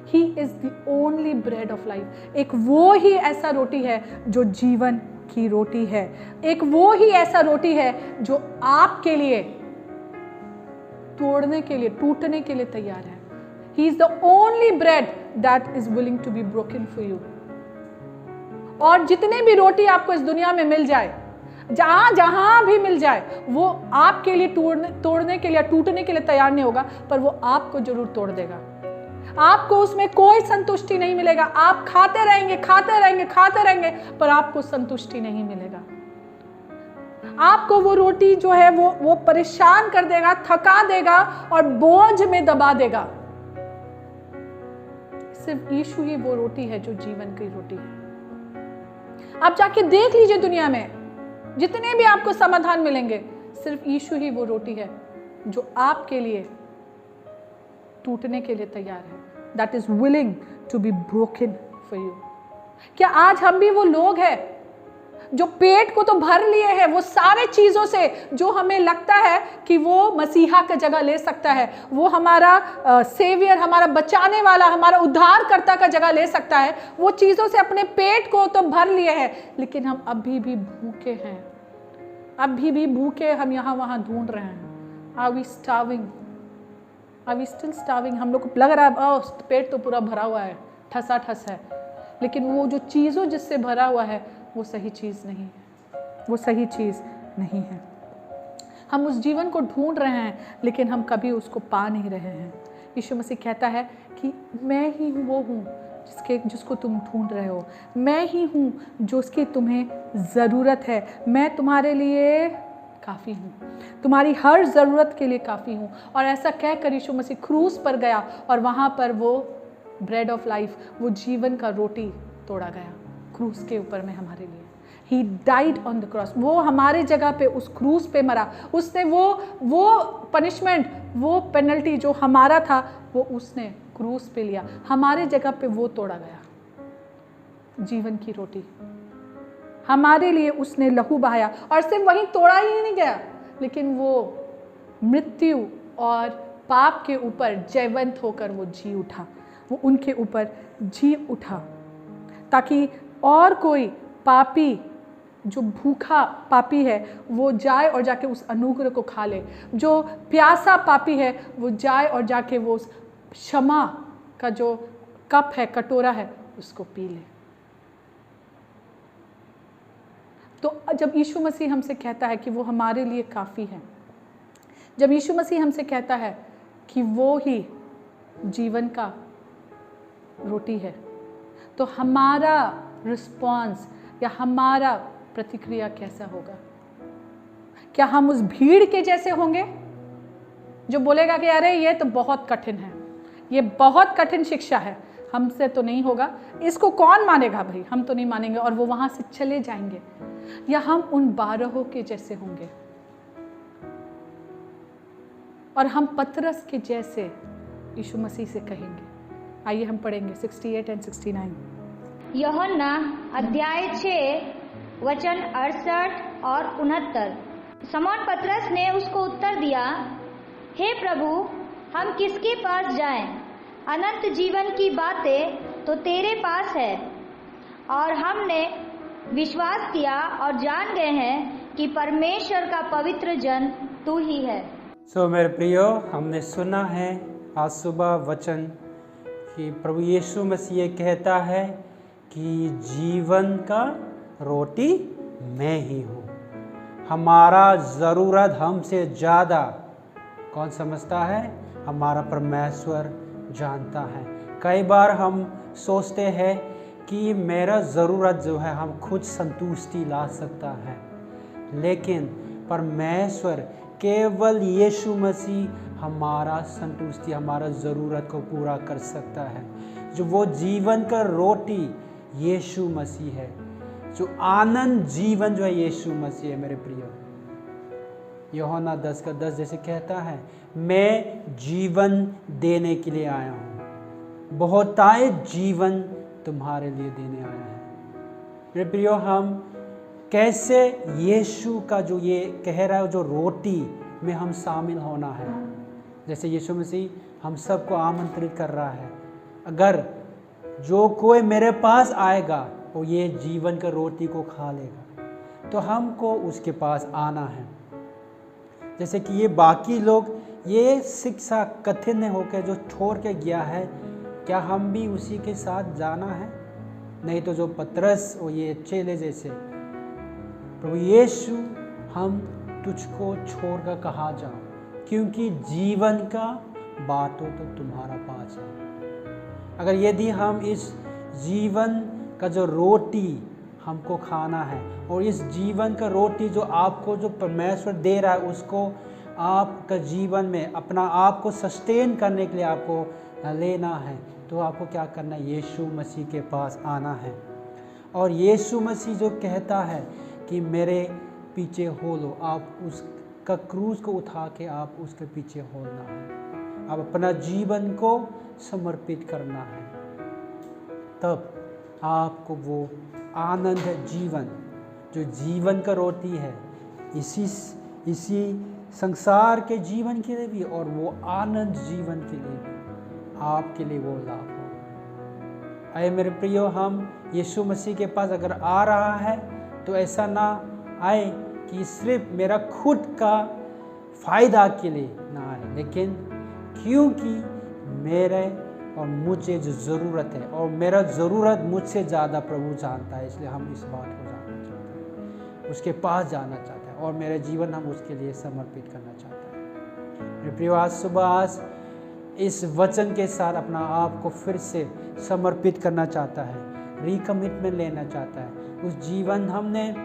He is the only bread of life। एक वो ही ऐसा रोटी है जो जीवन की रोटी है, एक वो ही ऐसा रोटी है जो आपके लिए तोड़ने के लिए, टूटने के लिए तैयार है। He is the only bread that is willing to be broken for you। और जितने भी रोटी आपको इस दुनिया में मिल जाए, जहां भी मिल जाए, वो आपके लिए तोड़ने के लिए, टूटने के लिए तैयार नहीं होगा, पर वो आपको जरूर तोड़ देगा। आपको उसमें कोई संतुष्टि नहीं मिलेगा, आप खाते रहेंगे खाते रहेंगे खाते रहेंगे, पर आपको संतुष्टि नहीं मिलेगा। आपको वो रोटी जो है वो परेशान कर देगा, थका देगा और बोझ में दबा देगा। सिर्फ यीशु ही वो रोटी है जो जीवन की रोटी है। आप जाके देख लीजिए दुनिया में जितने भी आपको समाधान मिलेंगे, सिर्फ यीशु ही वो रोटी है जो आपके लिए टूटने के लिए तैयार है, that is willing to be broken for you। क्या आज हम भी वो लोग हैं जो पेट को तो भर लिए हैं वो सारे चीजों से जो हमें लगता है कि वो मसीहा का जगह ले सकता है, वो हमारा सेवियर, हमारा बचाने वाला, हमारा उद्धारकर्ता का जगह ले सकता है, वो चीजों से अपने पेट को तो भर लिए हैं, लेकिन हम अभी भी भूखे हैं, अभी भी भूखे हम यहाँ वहाँ ढूंढ रहे हैं। Are we starving? Are we still starving? हम लोग को लग रहा है पेट तो पूरा भरा हुआ है, ठसा ठस है, लेकिन वो जो चीज़ों जिससे भरा हुआ है वो सही चीज़ नहीं है, वो सही चीज़ नहीं है। हम उस जीवन को ढूंढ रहे हैं लेकिन हम कभी उसको पा नहीं रहे हैं। यीशु मसीह कहता है कि मैं ही वो हूँ जिसको तुम ढूंढ रहे हो। मैं ही हूँ जो उसकी तुम्हें ज़रूरत है। मैं तुम्हारे लिए काफ़ी हूँ, तुम्हारी हर ज़रूरत के लिए काफ़ी हूँ। और ऐसा कहकर यीशु मसीह क्रूस पर गया और वहाँ पर वो ब्रेड ऑफ लाइफ, वो जीवन का रोटी तोड़ा गया क्रूस के ऊपर में हमारे लिए। He died on the cross। वो हमारे जगह पे उस क्रूस पे मरा। उसने वो पनिशमेंट, वो पेनल्टी जो हमारा था, वो उसने क्रूस पे लिया। हमारे जगह पे वो तोड़ा गया जीवन की रोटी। हमारे लिए उसने लहू बहाया। और सिर्फ वहीं तोड़ा ही नहीं गया, लेकिन वो मृत्यु और पाप के ऊपर जयवंत होकर वो जी उठा। वो उनके ऊपर जी उठा ताकि और कोई पापी, जो भूखा पापी है, वो जाए और जाके उस अनुग्रह को खा ले। जो प्यासा पापी है, वो जाए और जाके वो उस क्षमा का जो कप है, कटोरा है, उसको पी ले। तो जब यीशु मसीह हमसे कहता है कि वो हमारे लिए काफ़ी है, जब यीशु मसीह हमसे कहता है कि वो ही जीवन का रोटी है, तो हमारा रिस्पॉन्स या हमारा प्रतिक्रिया कैसा होगा? क्या हम उस भीड़ के जैसे होंगे जो बोलेगा कि अरे ये तो बहुत कठिन है, ये बहुत कठिन शिक्षा है, हमसे तो नहीं होगा, इसको कौन मानेगा भाई, हम तो नहीं मानेंगे, और वो वहां से चले जाएंगे? या हम उन 12 के जैसे होंगे और हम पतरस के जैसे यीशु मसीह से कहेंगे? आइए हम पढ़ेंगे 68 और 69। यूहन्ना अध्याय 6 वचन 68 और 69। शमौन पतरस ने उसको उत्तर दिया, हे प्रभु, हम किसके पास जाएं? अनंत जीवन की बातें तो तेरे पास है, और हमने विश्वास किया और जान गए हैं कि परमेश्वर का पवित्र जन तू ही है। मेरे प्रियो, हमने सुना है आज सुबह वचन कि प्रभु यीशु मसीह कहता है कि जीवन का रोटी मैं ही हूँ। हमारा ज़रूरत हमसे ज़्यादा कौन समझता है? हमारा परमेश्वर जानता है। कई बार हम सोचते हैं कि मेरा ज़रूरत जो है हम खुद संतुष्टि ला सकता है, लेकिन परमेश्वर केवल यीशु मसीह हमारा संतुष्टि, हमारा ज़रूरत को पूरा कर सकता है। जो वो जीवन का रोटी यीशु मसीह है, जो आनंद जीवन जो है यीशु मसीह है। मेरे प्रियो, यूहन्ना 10:10 जैसे कहता है, मैं जीवन देने के लिए आया हूँ, बहुतायत जीवन तुम्हारे लिए देने आया है। मेरे प्रियो, हम कैसे यीशु का जो ये कह रहा है जो रोटी में हम शामिल होना है, जैसे यीशु मसीह हम सबको आमंत्रित कर रहा है, अगर जो कोई मेरे पास आएगा वो ये जीवन का रोटी को खा लेगा, तो हमको उसके पास आना है। जैसे कि ये बाकी लोग ये शिक्षा कठिन होकर जो छोड़ के गया है, क्या हम भी उसी के साथ जाना है? नहीं तो जो पतरस और ये चेले जैसे, प्रभु यीशु हम तुझको छोड़कर कहाँ जाओ, क्योंकि जीवन का बातों तो तुम्हारा पास है। अगर यदि हम इस जीवन का जो रोटी हमको खाना है और इस जीवन का रोटी जो आपको जो परमेश्वर दे रहा है उसको आपका जीवन में अपना आप को सस्टेन करने के लिए आपको लेना है, तो आपको क्या करना है? यीशु मसीह के पास आना है। और यीशु मसीह जो कहता है कि मेरे पीछे हो लो, आप उसका क्रूस को उठा के आप उसके पीछे होना है, आप अपना जीवन को समर्पित करना है, तब आपको वो आनंद जीवन जो जीवन का रोटी है, इसी संसार के जीवन के लिए भी और वो आनंद जीवन के लिए भी आपके लिए वो लाभ हो। आए मेरे प्रियो, हम यीशु मसीह के पास अगर आ रहा है तो ऐसा ना आए कि सिर्फ मेरा खुद का फ़ायदा के लिए ना आए, लेकिन क्योंकि मेरे और मुझे जो ज़रूरत है और मेरा ज़रूरत मुझसे ज़्यादा प्रभु जानता है, इसलिए हम इस बात को जानना चाहते हैं, उसके पास जाना चाहते हैं और मेरा जीवन हम उसके लिए समर्पित करना चाहते हैं। मेरे प्रिय, आज सुबह इस वचन के साथ अपना आप को फिर से समर्पित करना चाहता है, रिकमिटमेंट लेना चाहता है। उस जीवन हमने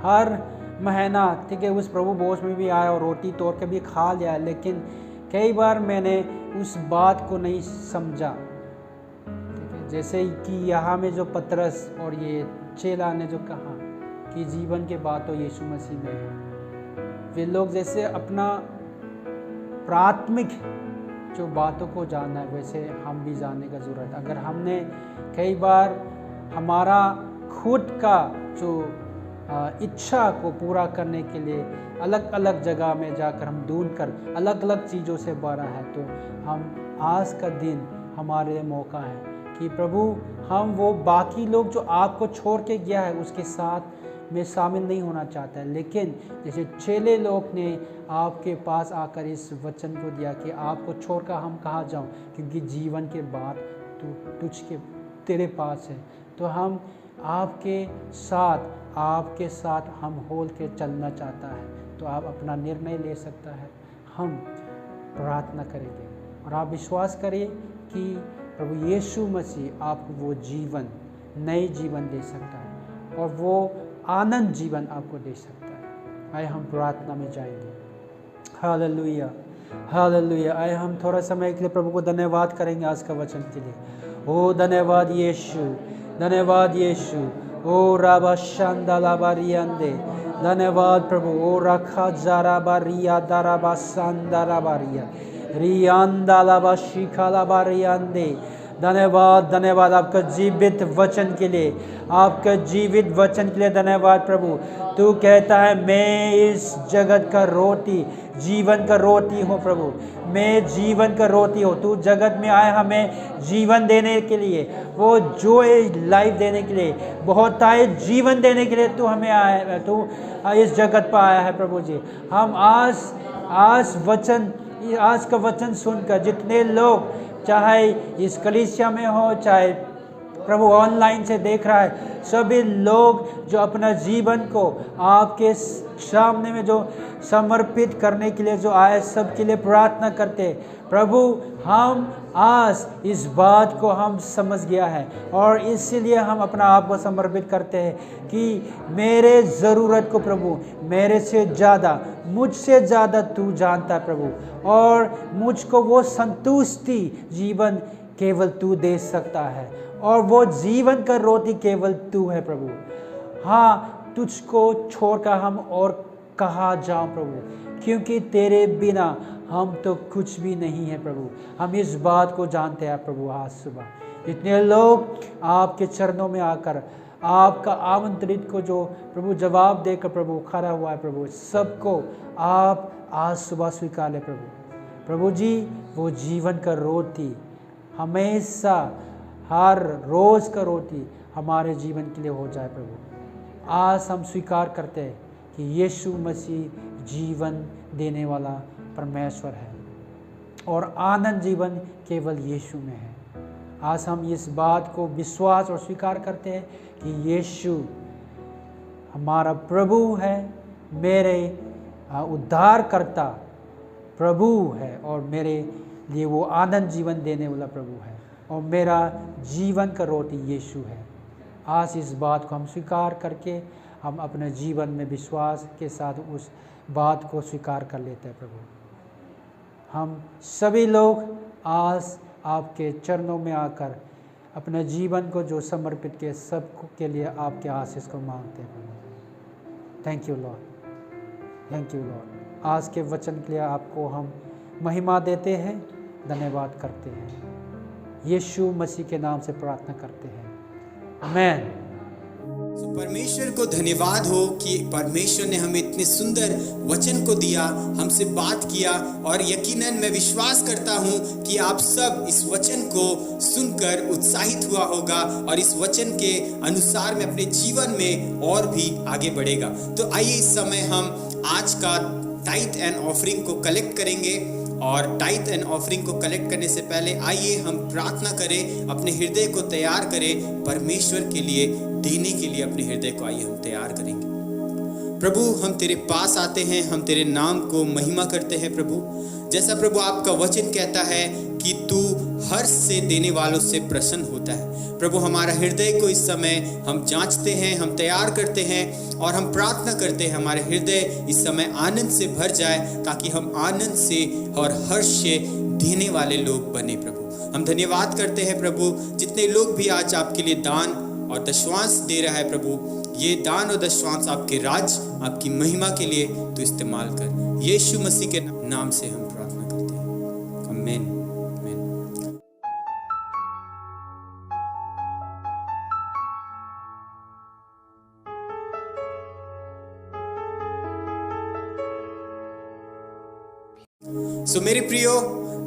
हर महीना, ठीक है, उस प्रभु भोज में भी आया और रोटी तोड़ के भी खा लिया, लेकिन कई बार मैंने उस बात को नहीं समझा। ठीक है, जैसे कि यहाँ में जो पतरस और ये चेला ने जो कहा कि जीवन के बाद तो यीशु मसीह में है, वे लोग जैसे अपना प्राथमिक जो बातों को जानना है वैसे हम भी जानने का ज़रूरत। अगर हमने कई बार हमारा खुद का जो इच्छा को पूरा करने के लिए अलग अलग जगह में जाकर हम ढूंढ कर अलग अलग चीज़ों से भरा है, तो हम आज का दिन हमारे लिए मौका है कि प्रभु हम वो बाकी लोग जो आपको छोड़ के गया है उसके साथ में शामिल नहीं होना चाहता है, लेकिन जैसे चेले लोग ने आपके पास आकर इस वचन को दिया कि आपको छोड़कर हम कहाँ जाऊँ, क्योंकि जीवन के बाद तेरे पास है। तो हम आपके साथ हम होल के चलना चाहता है। तो आप अपना निर्णय ले सकता है, हम प्रार्थना करेंगे और आप विश्वास करिए कि प्रभु यीशु मसीह आपको वो जीवन, नई जीवन दे सकता है और वो आनंद जीवन आपको दे सकता है। आइए हम प्रार्थना में जाएंगे। Hallelujah, hallelujah. आइए हम थोड़ा समय के लिए प्रभु को धन्यवाद करेंगे आज का वचन के लिए। ओ धन्यवाद यीशु, धन्यवाद यीशु। ओ राबा शांदाला बारियंदे, धन्यवाद प्रभु। ओ रखा जारा बारिया दाराबा सांदारा बारिया रियांदाला बा शिखाला बारियंदे। धन्यवाद, धन्यवाद आपका जीवित वचन के लिए, आपका जीवित वचन के लिए धन्यवाद प्रभु। तू कहता है मैं इस जगत का रोटी, जीवन का रोटी हूँ प्रभु, मैं जीवन का रोटी हूँ। तू जगत में आया हमें जीवन देने के लिए, वो जो लाइफ देने के लिए, बहुत आए जीवन देने के लिए तू हमें आया, तू इस जगत पर आया है प्रभु जी। हम आज का वचन सुनकर जितने लोग चाहे इस कलीसिया में हो, चाहे प्रभु ऑनलाइन से देख रहा है, सभी लोग जो अपना जीवन को आपके सामने में जो समर्पित करने के लिए जो आए, सबके लिए प्रार्थना करते हैं प्रभु। हम आज इस बात को हम समझ गया है और इसीलिए हम अपना आप को समर्पित करते हैं कि मेरे ज़रूरत को प्रभु मेरे से ज़्यादा, मुझसे ज़्यादा तू जानता है प्रभु, और मुझको वो संतुष्टि जीवन केवल तू दे सकता है और वो जीवन का रोटी केवल तू है प्रभु। हाँ, तुझको छोड़कर हम और कहाँ जाऊँ प्रभु, क्योंकि तेरे बिना हम तो कुछ भी नहीं है प्रभु। हम इस बात को जानते हैं प्रभु। आज सुबह इतने लोग आपके चरणों में आकर आपका आमंत्रित को जो प्रभु जवाब देकर प्रभु खड़ा हुआ है प्रभु, सबको आप आज सुबह स्वीकार ले प्रभु। प्रभु जी, वो जीवन का रोटी हमेशा हर रोज़ का रोटी हमारे जीवन के लिए हो जाए प्रभु। आज हम स्वीकार करते हैं कि यीशु मसीह जीवन देने वाला परमेश्वर है और आनंद जीवन केवल यीशु में है। आज हम इस बात को विश्वास और स्वीकार करते हैं कि यीशु हमारा प्रभु है, मेरे उद्धारकर्ता प्रभु है और मेरे लिए वो आनंद जीवन देने वाला प्रभु है और मेरा जीवन का रोटी यीशु है। आज इस बात को हम स्वीकार करके हम अपने जीवन में विश्वास के साथ उस बात को स्वीकार कर लेते हैं प्रभु। हम सभी लोग आज आपके चरणों में आकर अपने जीवन को जो समर्पित किए सब के लिए आपके आशीष को मांगते हैं प्रभु। Thank you Lord, thank you Lord. आज के वचन के लिए आपको हम महिमा देते हैं, धन्यवाद करते हैं। यीशु मसीह के नाम से प्रार्थना करते हैं, आमीन। परमेश्वर को धन्यवाद हो कि परमेश्वर ने हमें इतने सुंदर वचन को दिया, हमसे बात किया, और यकीनन मैं विश्वास करता हूं कि आप सब इस वचन को सुनकर उत्साहित हुआ होगा और इस वचन के अनुसार में अपने जीवन में और भी आगे बढ़ेगा। तो आइए इस समय हम आज का टाइथ एंड ऑफरिंग को कलेक्ट करेंगे, और टाइथ एंड ऑफरिंग को कलेक्ट करने से पहले आइए हम प्रार्थना करें, अपने हृदय को तैयार करें परमेश्वर के लिए देने के लिए। अपने हृदय को आइए हम तैयार करेंगे। प्रभु, हम तेरे पास आते हैं, हम तेरे नाम को महिमा करते हैं प्रभु। जैसा प्रभु आपका वचन कहता है कि तू हर्ष से देने वालों से प्रसन्न होता है। प्रभु हमारा हृदय को इस समय हम जांचते हैं, हम तैयार करते हैं और हम प्रार्थना करते हैं हमारे हृदय इस समय आनंद से भर जाए, ताकि हम आनंद से और हर्ष से देने वाले लोग बने। प्रभु हम धन्यवाद करते हैं प्रभु, जितने लोग भी आज आपके लिए दान और दशवांश दे रहा है प्रभु, ये दान और दशवांश आपके राज, आपकी महिमा के लिए तो इस्तेमाल कर। यीशु मसीह के नाम से हम प्रार्थना करते हैं, आमीन। सो मेरे प्रियो,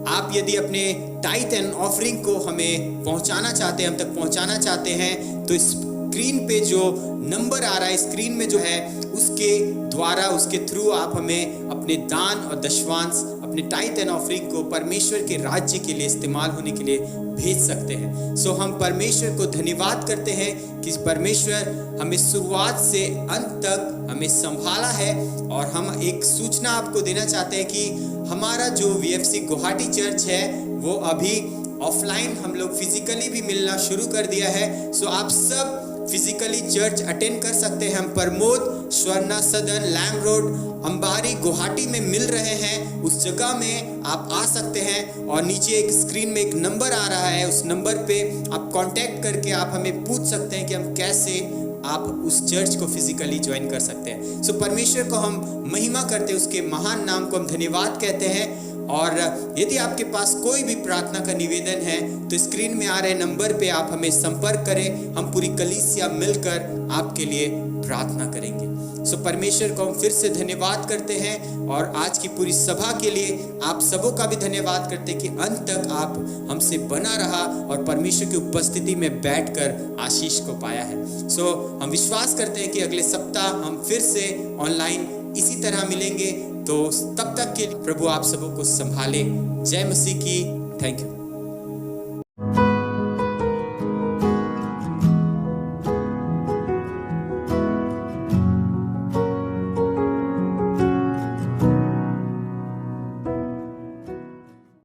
आप यदि अपने टाइथ एंड ऑफरिंग को हमें पहुंचाना चाहते हैं, हम तक पहुंचाना चाहते हैं, तो स्क्रीन पे जो नंबर आ रहा है, स्क्रीन में जो है, उसके द्वारा, उसके थ्रू आप हमें अपने दान और दशवांश, अपने टाइथ एंड ऑफरिंग को परमेश्वर के राज्य के लिए इस्तेमाल होने के लिए भेज सकते हैं। सो हम परमेश्वर को धन्यवाद करते हैं कि परमेश्वर हमें शुरुआत से अंत तक हमें संभाला है। और हम एक सूचना आपको देना चाहते हैं कि हमारा जो VFC गुवाहाटी चर्च है वो अभी ऑफलाइन हम लोग फिजिकली भी मिलना शुरू कर दिया है। सो आप सब फिजिकली चर्च अटेंड कर सकते हैं। हम प्रमोद स्वर्णा सदन लैंग रोड अंबारी गुवाहाटी में मिल रहे हैं। उस जगह में आप आ सकते हैं और नीचे एक स्क्रीन में एक नंबर आ रहा है, उस नंबर पे आप कांटेक्ट करके आप हमें पूछ सकते हैं कि हम कैसे आप उस चर्च को फिजिकली ज्वाइन कर सकते हैं। सो परमेश्वर को हम महिमा करते हैं, उसके महान नाम को हम धन्यवाद कहते हैं। और यदि आपके पास कोई भी प्रार्थना का निवेदन है तो स्क्रीन में आ रहे नंबर पे आप हमें संपर्क करें, हम पूरी कलीसिया मिलकर आपके लिए प्रार्थना करेंगे। सो परमेश्वर को हम फिर से धन्यवाद करते हैं और आज की पूरी सभा के लिए आप सबों का भी धन्यवाद करते हैं कि अंत तक आप हमसे बना रहा और परमेश्वर की उपस्थिति में बैठकर आशीष को पाया है। सो हम विश्वास करते हैं कि अगले सप्ताह हम फिर से ऑनलाइन इसी तरह मिलेंगे। तो तब तक के लिए प्रभु आप सबों को संभाले। जय मसीह की। Thank you.